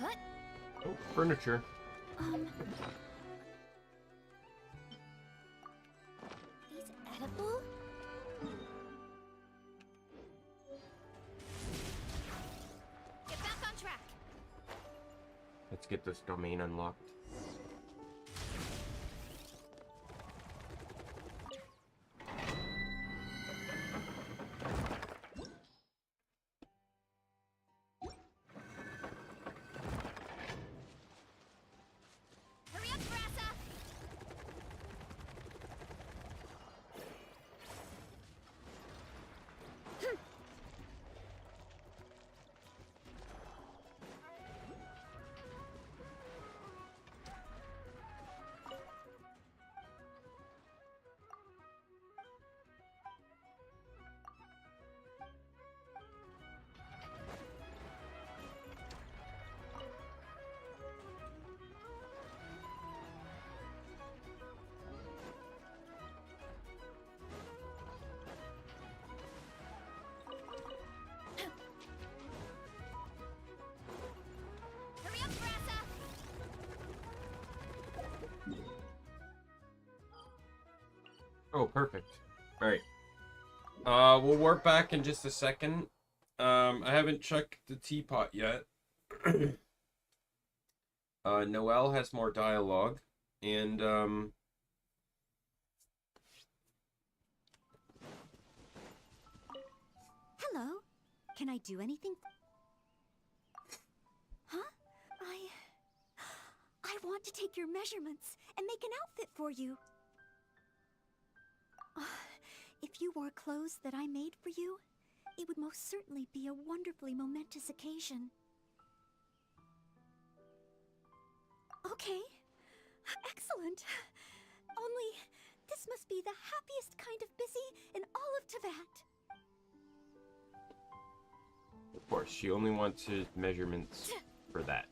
What? Oh, furniture. These edible? Get back on track. Let's get this domain unlocked. Hurry up, Brassa! Oh, perfect. Alright. We'll warp back in just a second. I haven't checked the teapot yet. Noelle has more dialogue. And, Hello. Can I do anything? Huh? I want to take your measurements and make an outfit for you. If you wore clothes that I made for you, it would most certainly be a wonderfully momentous occasion. Okay. Excellent. Only, this must be the happiest kind of busy in all of Teyvat. of course, she only wants his measurements for that.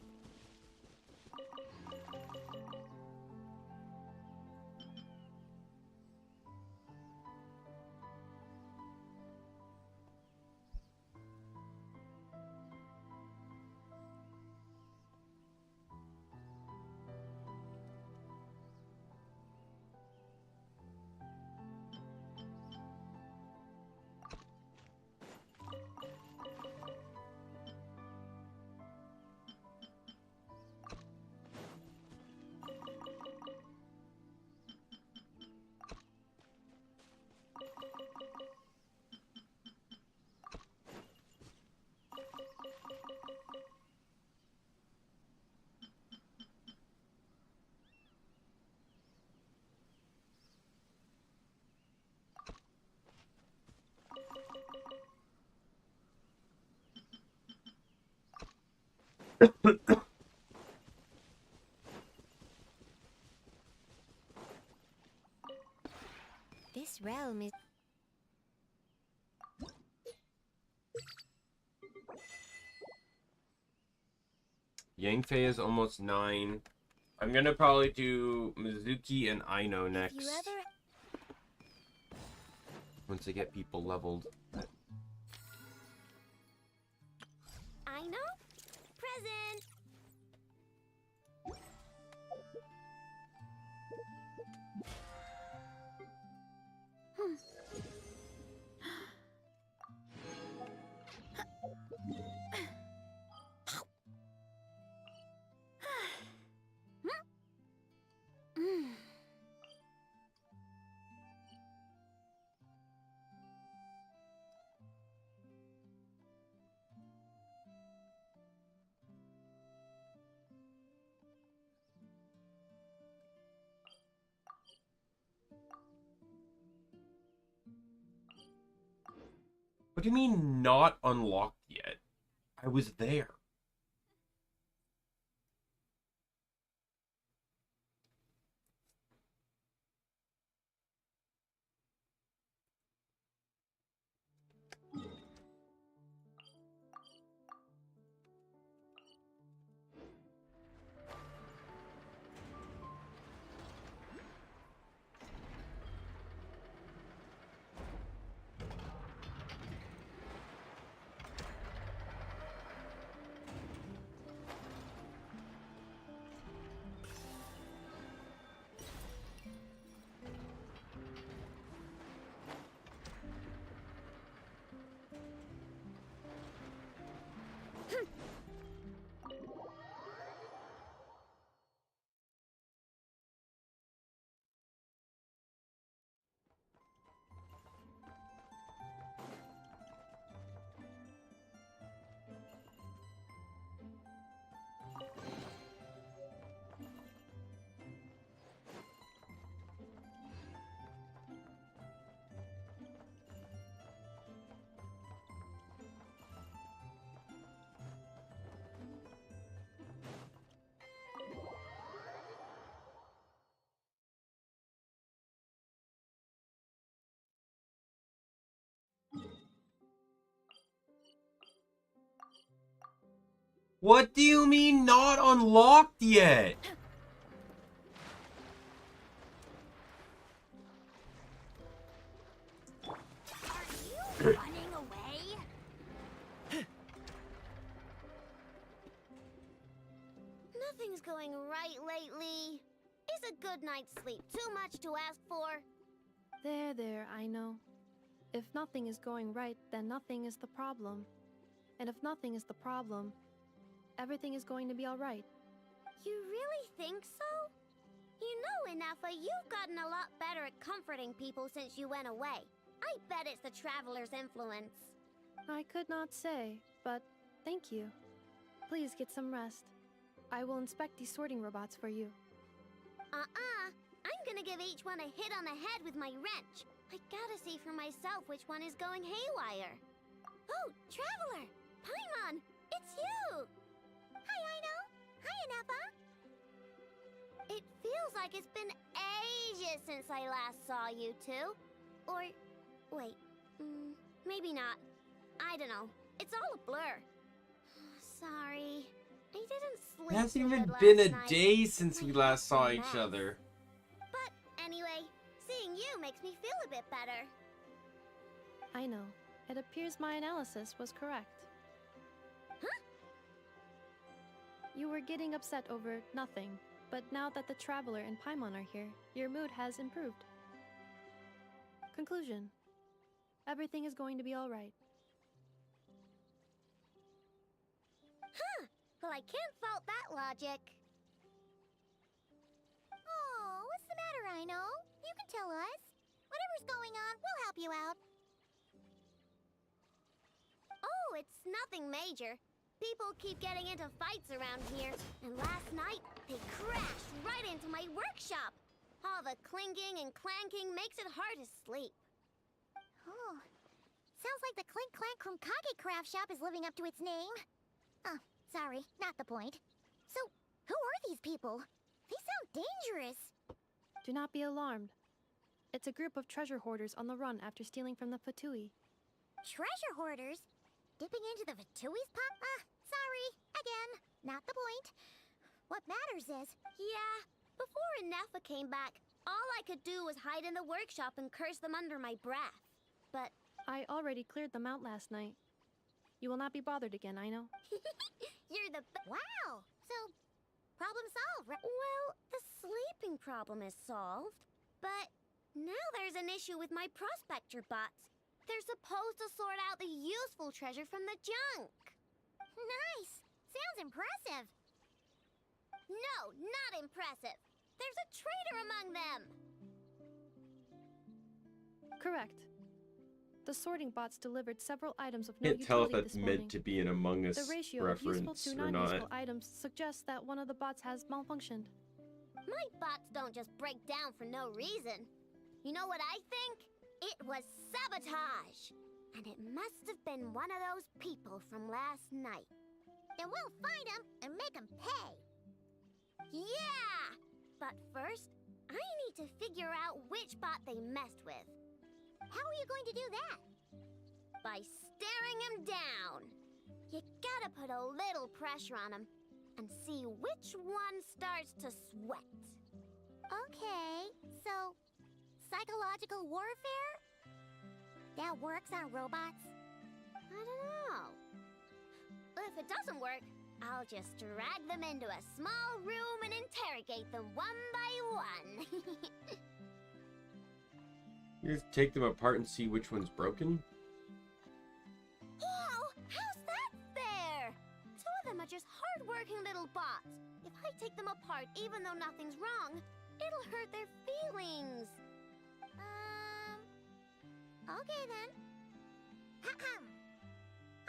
This realm is... Yangfei is almost 9. I'm gonna probably do Mizuki and Aino next. If you ever... Once I get people leveled. I know? Present! What do you mean not unlocked yet? I was there. What do you mean not unlocked yet? Are you running away? Nothing's going right lately. Is a good night's sleep too much to ask for? There, I know. If nothing is going right, then nothing is the problem. And if nothing is the problem, everything is going to be alright. You really think so? You know, Inafa, you've gotten a lot better at comforting people since you went away. I bet it's the Traveler's influence. I could not say, but thank you. Please get some rest. I will inspect these sorting robots for you. I'm gonna give each one a hit on the head with my wrench. I gotta see for myself which one is going haywire. Oh, Traveler! Paimon! It's you! Hi, Aino! Hi, Inafa! It feels like it's been ages since I last saw you two. Or, wait, maybe not. I don't know. It's all a blur. Sorry. I didn't sleep It hasn't so even good been last a night. day since My we last head's saw a each mess. other. But anyway, seeing you makes me feel a bit better. I know. It appears my analysis was correct. Huh? You were getting upset over nothing, but now that the Traveler and Paimon are here, your mood has improved. Conclusion. Everything is going to be alright. Huh. Well, I can't fault that logic. Oh, what's the matter, Aino? You can tell us. Whatever's going on, we'll help you out. Oh, it's nothing major. People keep getting into fights around here, and last night they crashed right into my workshop. All the clinking and clanking makes it hard to sleep. Oh, sounds like the Clink Clank from Kage Craft Shop is living up to its name. Oh, sorry, not the point. So, who are these people? They sound dangerous. Do not be alarmed. It's a group of treasure hoarders on the run after stealing from the Fatui. Treasure hoarders? Dipping into the Vtui's pot? Sorry, again, not the point. What matters is... Yeah, before Inafa came back, all I could do was hide in the workshop and curse them under my breath. But... I already cleared them out last night. You will not be bothered again, I know. You're the Wow! So, problem solved, right? Well, the sleeping problem is solved. But now there's an issue with my prospector bots. They're supposed to sort out the useful treasure from the junk. Nice! Sounds impressive. No, not impressive. There's a traitor among them. Correct. The sorting bots delivered several items of no Can't tell if utility that's this morning. meant to be an Among Us The ratio of useful reference to or non-useful not. items suggests that one of the bots has malfunctioned. My bots don't just break down for no reason. You know what I think? It was sabotage. And it must have been one of those people from last night. Then we'll find him and make him pay. Yeah! But first, I need to figure out which bot they messed with. How are you going to do that? By staring him down. You gotta put a little pressure on him and see which one starts to sweat. Okay, so psychological warfare? That works on robots? I don't know. If it doesn't work, I'll just drag them into a small room and interrogate them one by one. You just take them apart and see which one's broken? Whoa! How's that fair? Two of them are just hard-working little bots. If I take them apart even though nothing's wrong, it'll hurt their feelings. Okay then.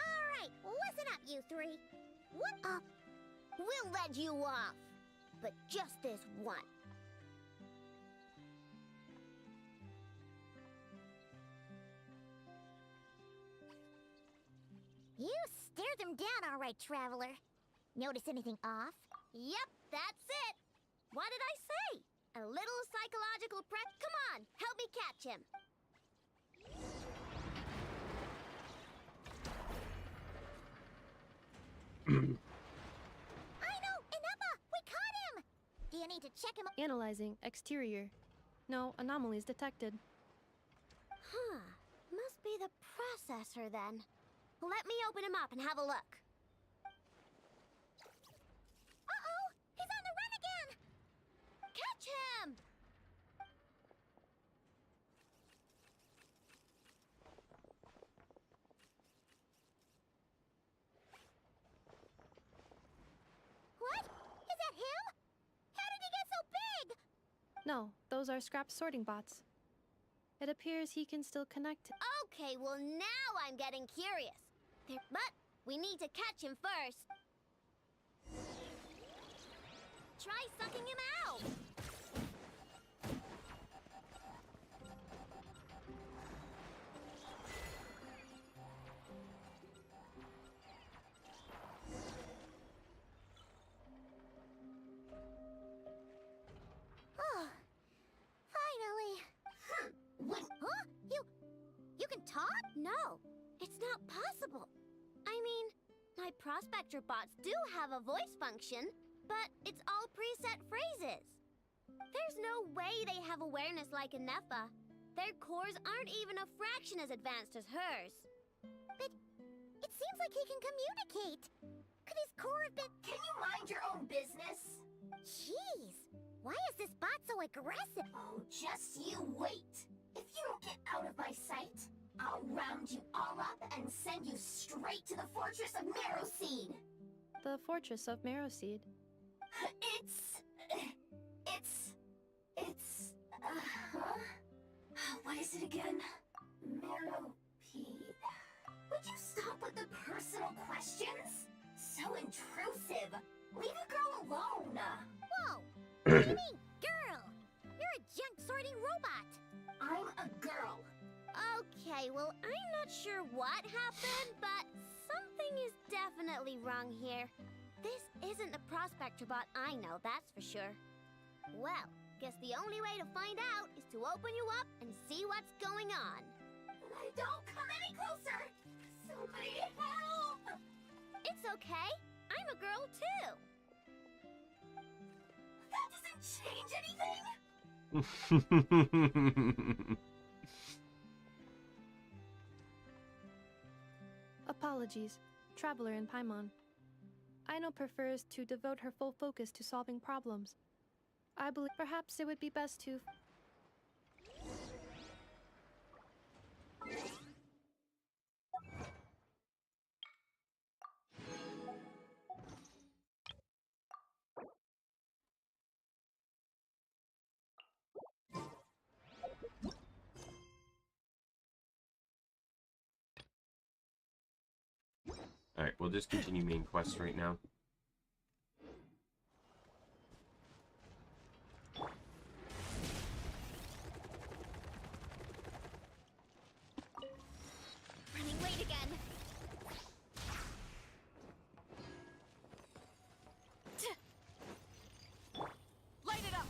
Alright, listen up, you three. What up? We'll let you off. But just this one. You stared them down all right, Traveler. Notice anything off? Yep, that's it. What did I say? A little psychological Come on, help me catch him. Aino! Inafa! We caught him! Do you need to check him? Analyzing exterior. No anomalies detected. Huh. Must be the processor then. Let me open him up and have a look. Uh-oh! He's on the run again! Catch him! No, those are scrap sorting bots. It appears he can still connect. Okay, well now I'm getting curious. But we need to catch him first. Try sucking him out. Oh, finally. Huh? You can talk? No, it's not possible. I mean, my prospector bots do have a voice function, but it's all preset phrases. There's no way they have awareness like a Nepha. Their cores aren't even a fraction as advanced as hers. But it seems like he can communicate. Could his core have been... Can you mind your own business? Jeez, why is this bot so aggressive? Oh, just you wait. If you don't get out of my sight, I'll round you all up and send you straight to the fortress of Marrowseed. The fortress of Marrowseed. What is it again? Marrowpeed. Would you stop with the personal questions? So intrusive. Leave a girl alone. Whoa! What do you mean, girl? You're a junk sorting robot. I'm a girl. Okay, well, I'm not sure what happened, but something is definitely wrong here. This isn't the prospector bot I know, that's for sure. Well, guess the only way to find out is to open you up and see what's going on. Don't come any closer! Somebody help! It's okay. I'm a girl, too. That doesn't change anything! Apologies, Traveler in Paimon. Aino prefers to devote her full focus to solving problems. I believe perhaps it would be best to... Alright, we'll just continue main quest right now. Running late again. Light it up!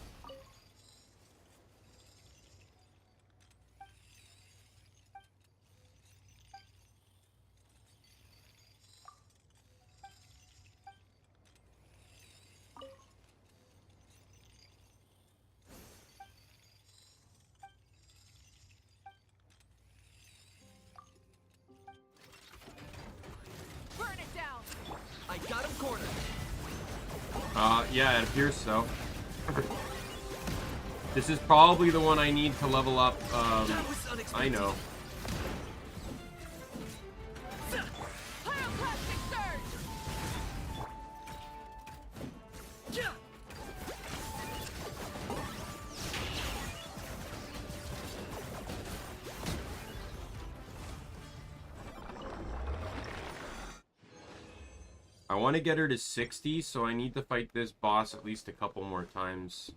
Burn it down! I got him cornered. Yeah, it appears so. This is probably the one I need to level up, I know. Pyroclastic surge! I want to get her to 60, so I need to fight this boss at least a couple more times.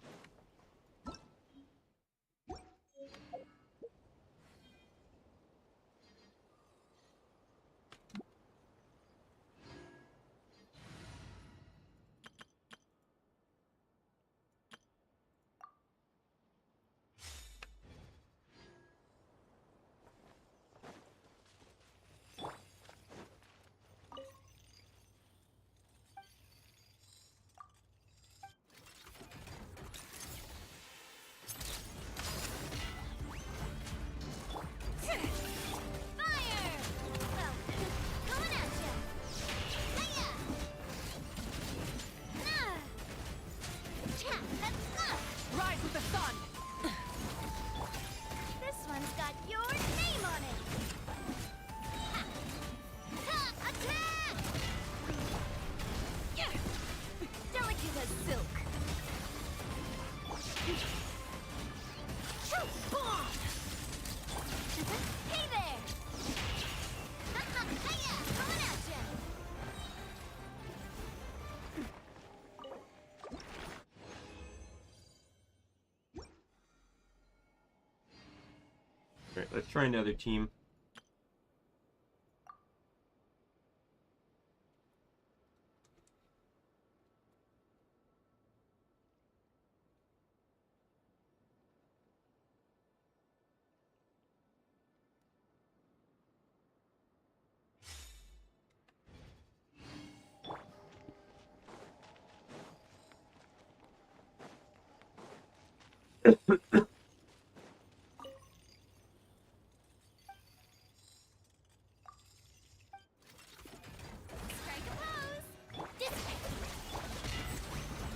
Alright, let's try another team.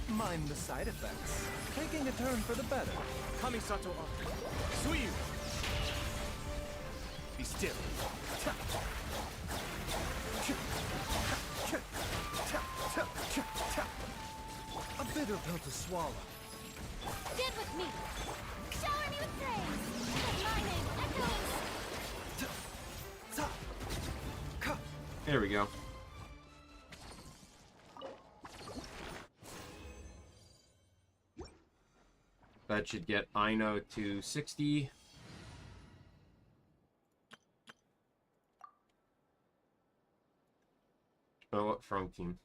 Mind the side effects. Taking a turn for the better. Kamisato up. Suyu! Be still. A bitter pill to swallow. Stand with me. Shower me with praise. Let my name echoes. There we go. That should get Aino to 60. Oh, what front team?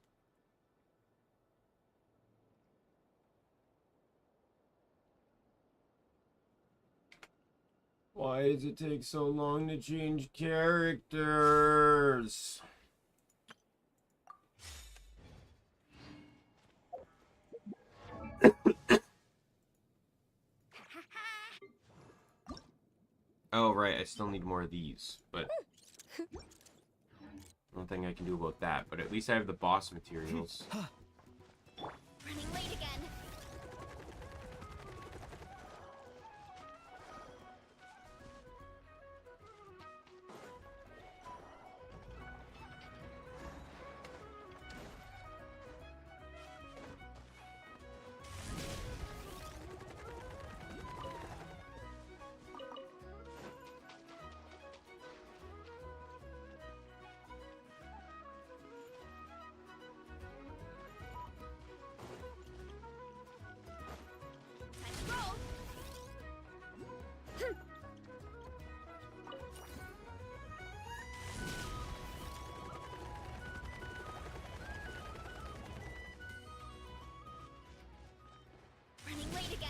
Why does it take so long to change characters? Oh, right, I still need more of these, but nothing I can do about that, but at least I have the boss materials. Running late again. Running late again.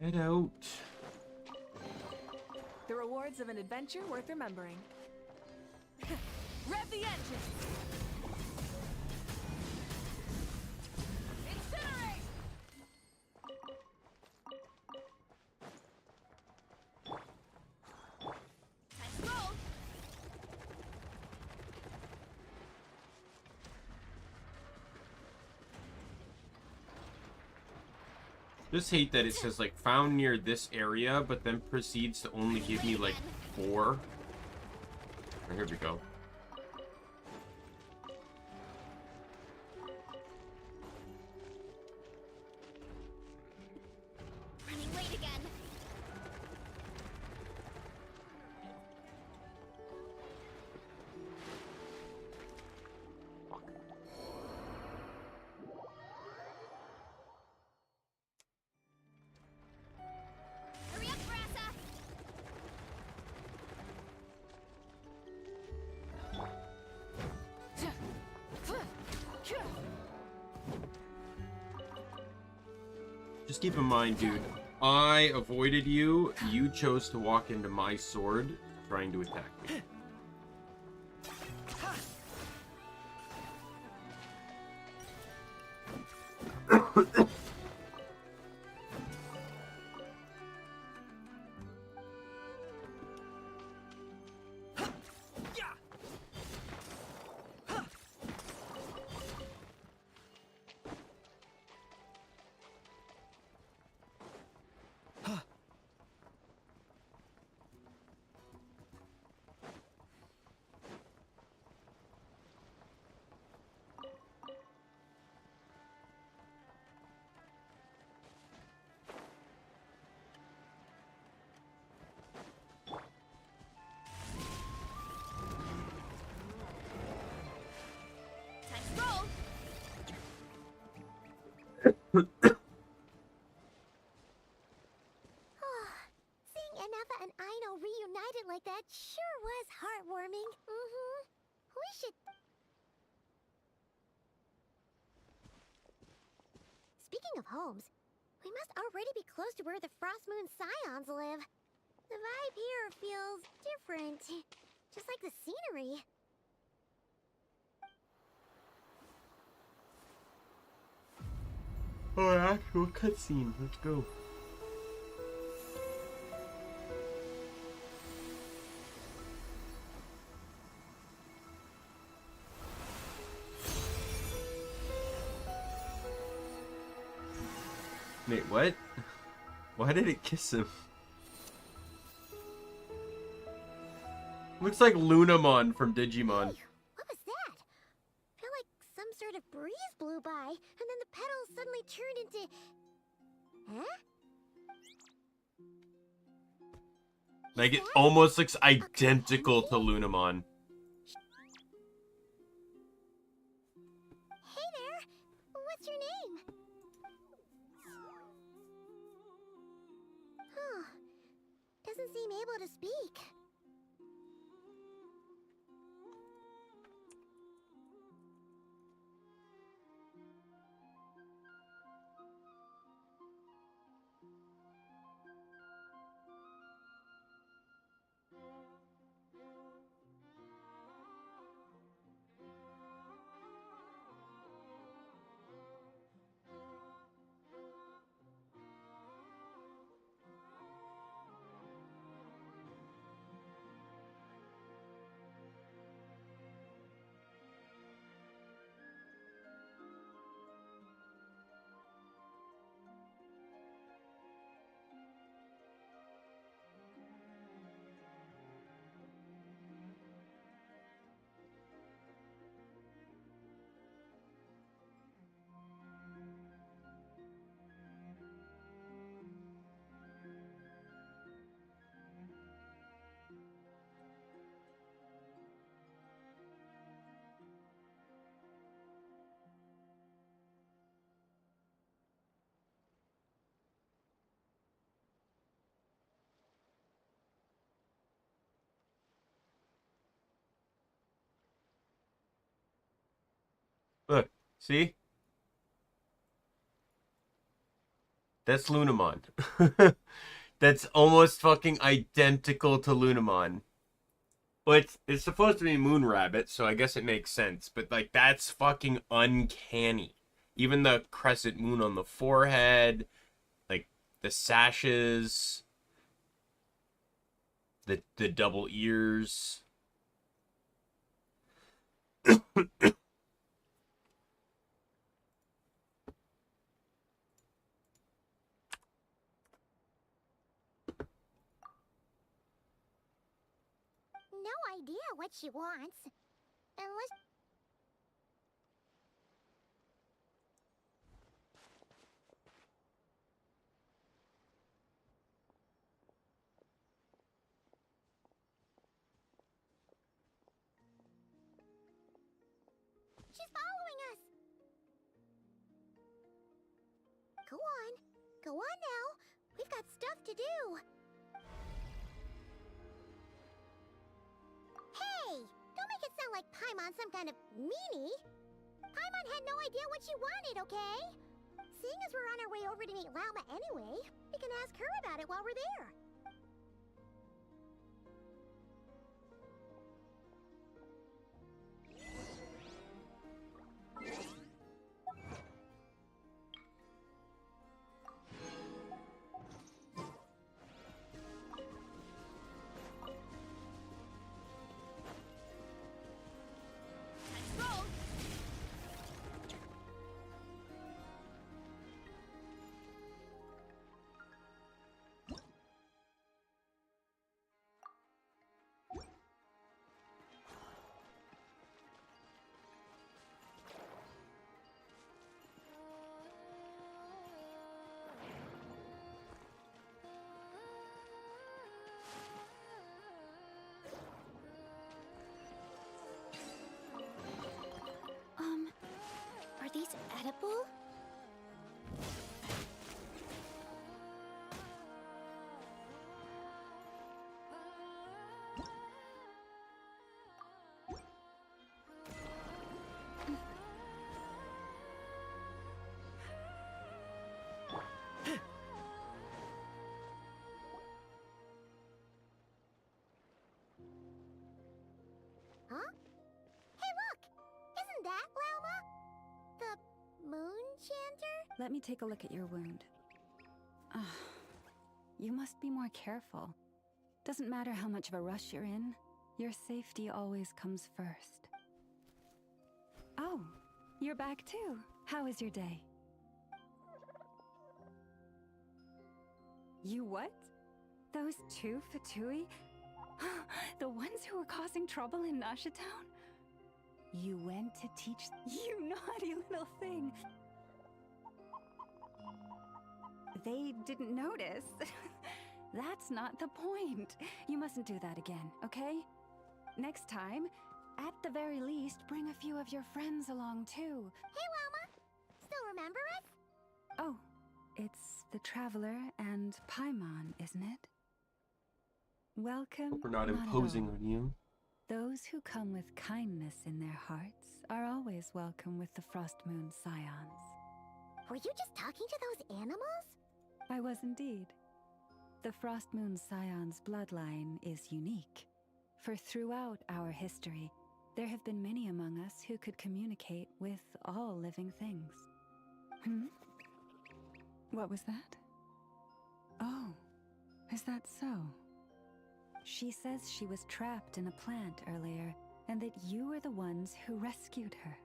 Head out. The rewards of an adventure worth remembering. Rev the engine! Incinerate! Time to roll. Just hate that it says, like, found near this area, but then proceeds to only give me, like, 4. Oh, here we go. Running late again. Hurry up, Brassa! Just keep in mind, dude, I avoided you. You chose to walk into my sword trying to attack me. said it like that sure was heartwarming. Mm-hmm. We should... Speaking of homes, we must already be close to where the Frost Moon Scions live. The vibe here feels different. Just like the scenery. Oh, an actual cutscene. Let's go. Wait, what? Why did it kiss him? Looks like Lunamon from Digimon. What was that? Feel like some sort of breeze blew by, and then the petals suddenly turned into... Huh? Like, it almost looks identical to Lunamon. Hey there! What's your name? Huh. Doesn't seem able to speak. Look, see? That's Lunamon. That's almost fucking identical to Lunamon. But it's supposed to be Moon Rabbit, so I guess it makes sense. But, like, that's fucking uncanny. Even the crescent moon on the forehead, like, the sashes, the double ears. No idea what she wants. Unless... She's following us! Go on. Go on now. We've got stuff to do. Hey! Don't make it sound like Paimon's some kind of meanie. Paimon had no idea what she wanted, okay? Seeing as we're on our way over to meet Lauma anyway, we can ask her about it while we're there. Are these edible? Let me take a look at your wound. Ah, you must be more careful. Doesn't matter how much of a rush you're in, your safety always comes first. Oh, you're back too. How was your day? You what? Those two Fatui? The ones who were causing trouble in Nasha Town? You went to teach... You naughty little thing! They didn't notice. That's not the point. You mustn't do that again, okay? Next time, at the very least, bring a few of your friends along too. Hey, Llama! Still remember us? Oh, it's the Traveler and Paimon, isn't it? Welcome. Hope we're not at imposing all. on you. Those who come with kindness in their hearts are always welcome with the Frost Moon Scions. Were you just talking to those animals? I was indeed. The Frost Moon Scion's bloodline is unique, for throughout our history, there have been many among us who could communicate with all living things. What was that? Oh, is that so? She says she was trapped in a plant earlier, and that you were the ones who rescued her.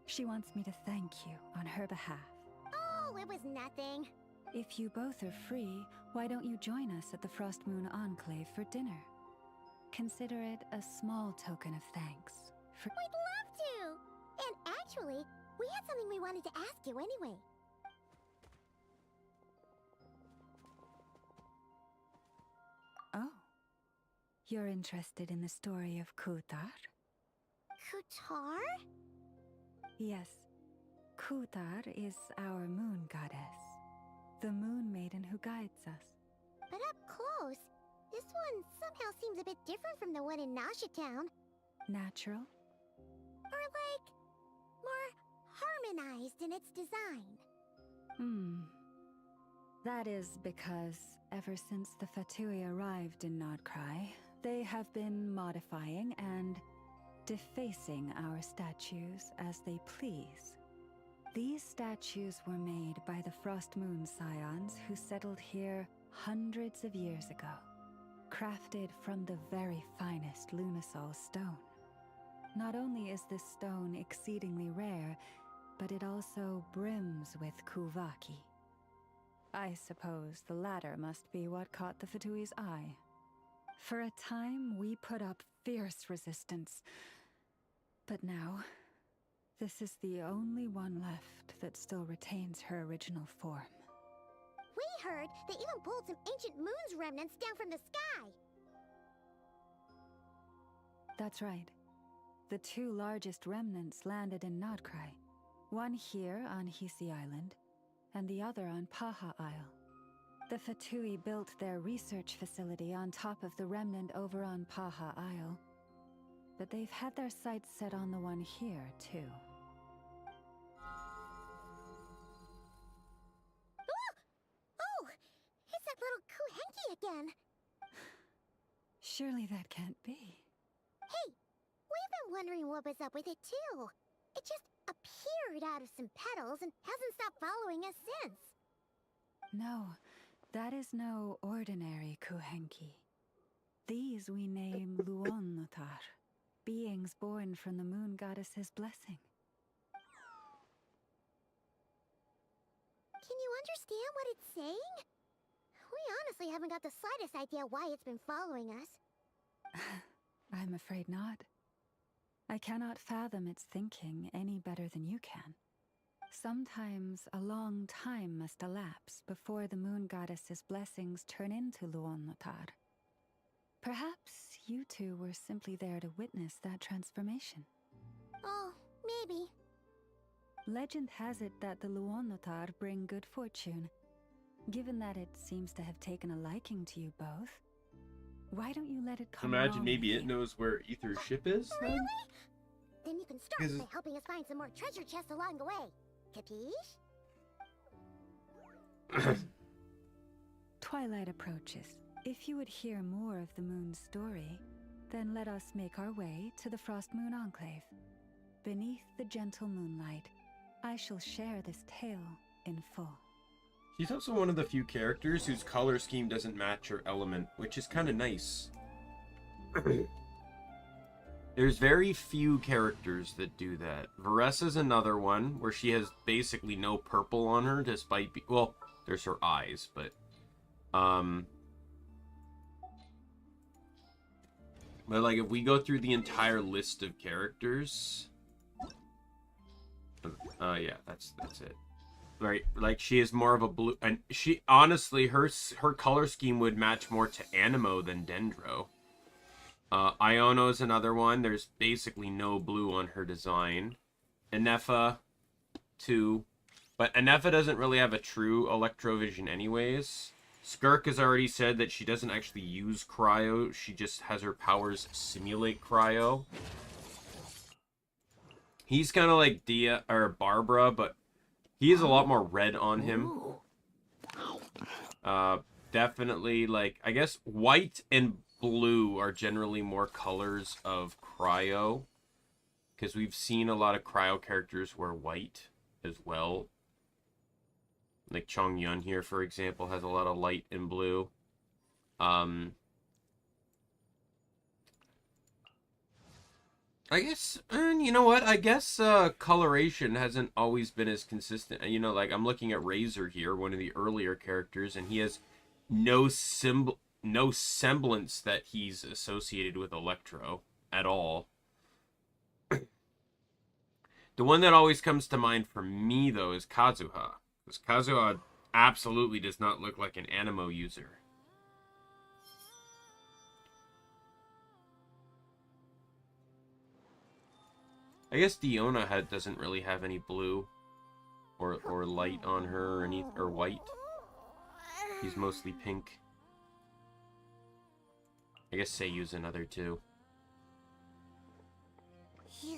She wants me to thank you on her behalf. Oh, it was nothing. If you both are free, why don't you join us at the Frost Moon Enclave for dinner? Consider it a small token of thanks for— We'd love to! And actually, we had something we wanted to ask you anyway. Oh. You're interested in the story of Kutar? Kutar? Yes. Kutar is our moon goddess. The moon maiden who guides us. But up close, this one somehow seems a bit different from the one in Nasha Town. Natural? Or like, more harmonized in its design. That is because ever since the Fatui arrived in Nodcry, they have been modifying and defacing our statues as they please. These statues were made by the Frost Moon Scions who settled here hundreds of years ago, crafted from the very finest Lunasol stone. Not only is this stone exceedingly rare, but it also brims with Kuvaki. I suppose the latter must be what caught the Fatui's eye. For a time, we put up fierce resistance. But now, this is the only one left that still retains her original form. We heard they even pulled some ancient moon's remnants down from the sky. That's right. The two largest remnants landed in Nodcry. One here on Hisi Island, and the other on Paha Isle. The Fatui built their research facility on top of the remnant over on Paha Isle. But they've had their sights set on the one here, too. Oh! It's that little Kuhenki again! Surely that can't be. Hey! We've been wondering what was up with it, too. It just appeared out of some petals and hasn't stopped following us since. No, that is no ordinary Kuhenki. These we name Luonnotar, beings born from the moon goddess's blessing. Can you understand what it's saying? We honestly haven't got the slightest idea why it's been following us. I'm afraid not. I cannot fathom its thinking any better than you can. Sometimes a long time must elapse before the moon goddess's blessings turn into Luonnotar. Perhaps you two were simply there to witness that transformation. Oh, maybe. Legend has it that the Luonnotar bring good fortune. Given that it seems to have taken a liking to you both, why don't you let it come Imagine along maybe with it you? knows where Ether's ship is. Really? Then you can start Is- by helping us find some more treasure chests along the way. Capiche? Twilight approaches. If you would hear more of the moon's story, then let us make our way to the Frost Moon Enclave. Beneath the gentle moonlight, I shall share this tale in full. She's also one of the few characters whose color scheme doesn't match her element, which is kind of nice. There's very few characters that do that. Varessa's another one where she has basically no purple on her, despite well, there's her eyes, but like if we go through the entire list of characters, yeah, that's it. Right, like she is more of a blue, and she honestly her color scheme would match more to Animo than Dendro. Iono is another one. There's basically no blue on her design. Enefa, too. But Enefa doesn't really have a true Electrovision anyways. Skirk has already said that she doesn't actually use Cryo. She just has her powers simulate Cryo. He's kind of like Dia or Barbara, but he has a lot more red on him. Definitely, like, I guess white and blue are generally more colors of Cryo, because we've seen a lot of Cryo characters wear white as well. Like Chong Yun here, for example, has a lot of light and blue. I guess, you know what? I guess coloration hasn't always been as consistent. You know, like I'm looking at Razor here, one of the earlier characters, and he has no semblance that he's associated with Electro at all. The one that always comes to mind for me, though, is Kazuha. Because Kazuha absolutely does not look like an Animo user. I guess Diona doesn't really have any blue or light on her or white. He's mostly pink. I guess Seiyu's another too.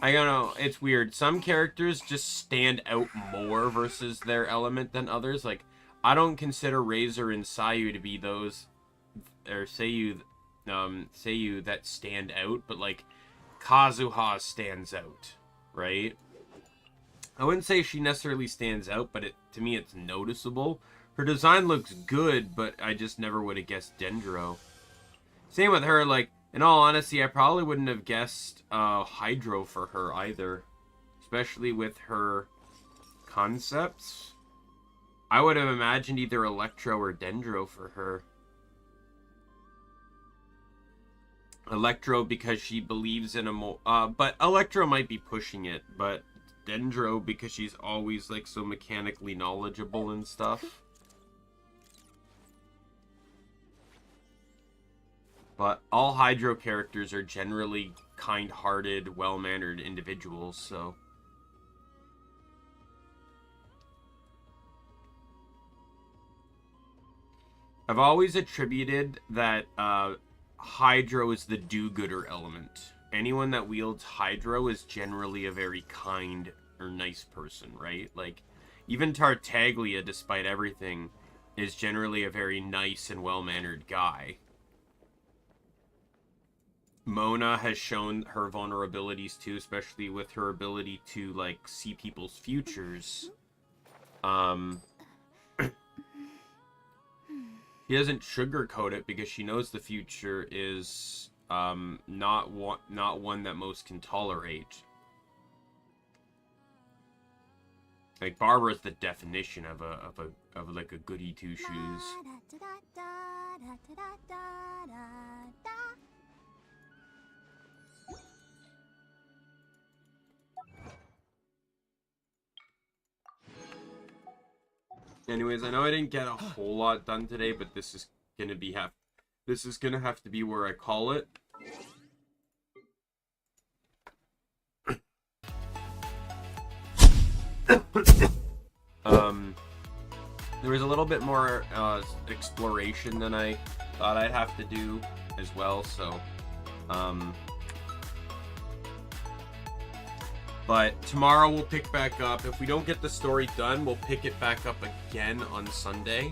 I don't know, it's weird. Some characters just stand out more versus their element than others. Like, I don't consider Razor and Sayu to be those, or Seiyu that stand out, but like Kazuha stands out, right? I wouldn't say she necessarily stands out, but to me it's noticeable. Her design looks good, but I just never would have guessed Dendro. Same with her, like, in all honesty, I probably wouldn't have guessed Hydro for her either. Especially with her concepts. I would have imagined either Electro or Dendro for her. Electro because she believes in but Electro might be pushing it, but Dendro because she's always, like, so mechanically knowledgeable and stuff. But all Hydro characters are generally kind-hearted, well-mannered individuals, so... I've always attributed that Hydro is the do-gooder element. Anyone that wields Hydro is generally a very kind or nice person, right? Like, even Tartaglia, despite everything, is generally a very nice and well-mannered guy. Mona has shown her vulnerabilities too, especially with her ability to, like, see people's futures. She doesn't sugarcoat it because she knows the future is not one that most can tolerate. Like, Barbara's the definition of like a goody two shoes. Anyways, I know I didn't get a whole lot done today, but this is gonna have to be where I call it. There was a little bit more exploration than I thought I'd have to do as well, so but tomorrow we'll pick back up. If we don't get the story done, we'll pick it back up again on Sunday.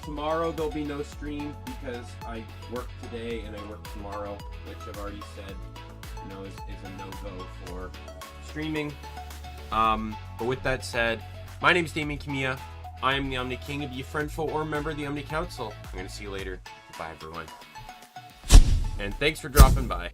Tomorrow there'll be no stream because I work today and I work tomorrow, which I've already said, you know, is a no-go for streaming. But with that said, my name is Daimien Kamiya. I am the Omni King. Be a friend, foe, or member of the Omni Council. I'm going to see you later. Bye, everyone. And thanks for dropping by.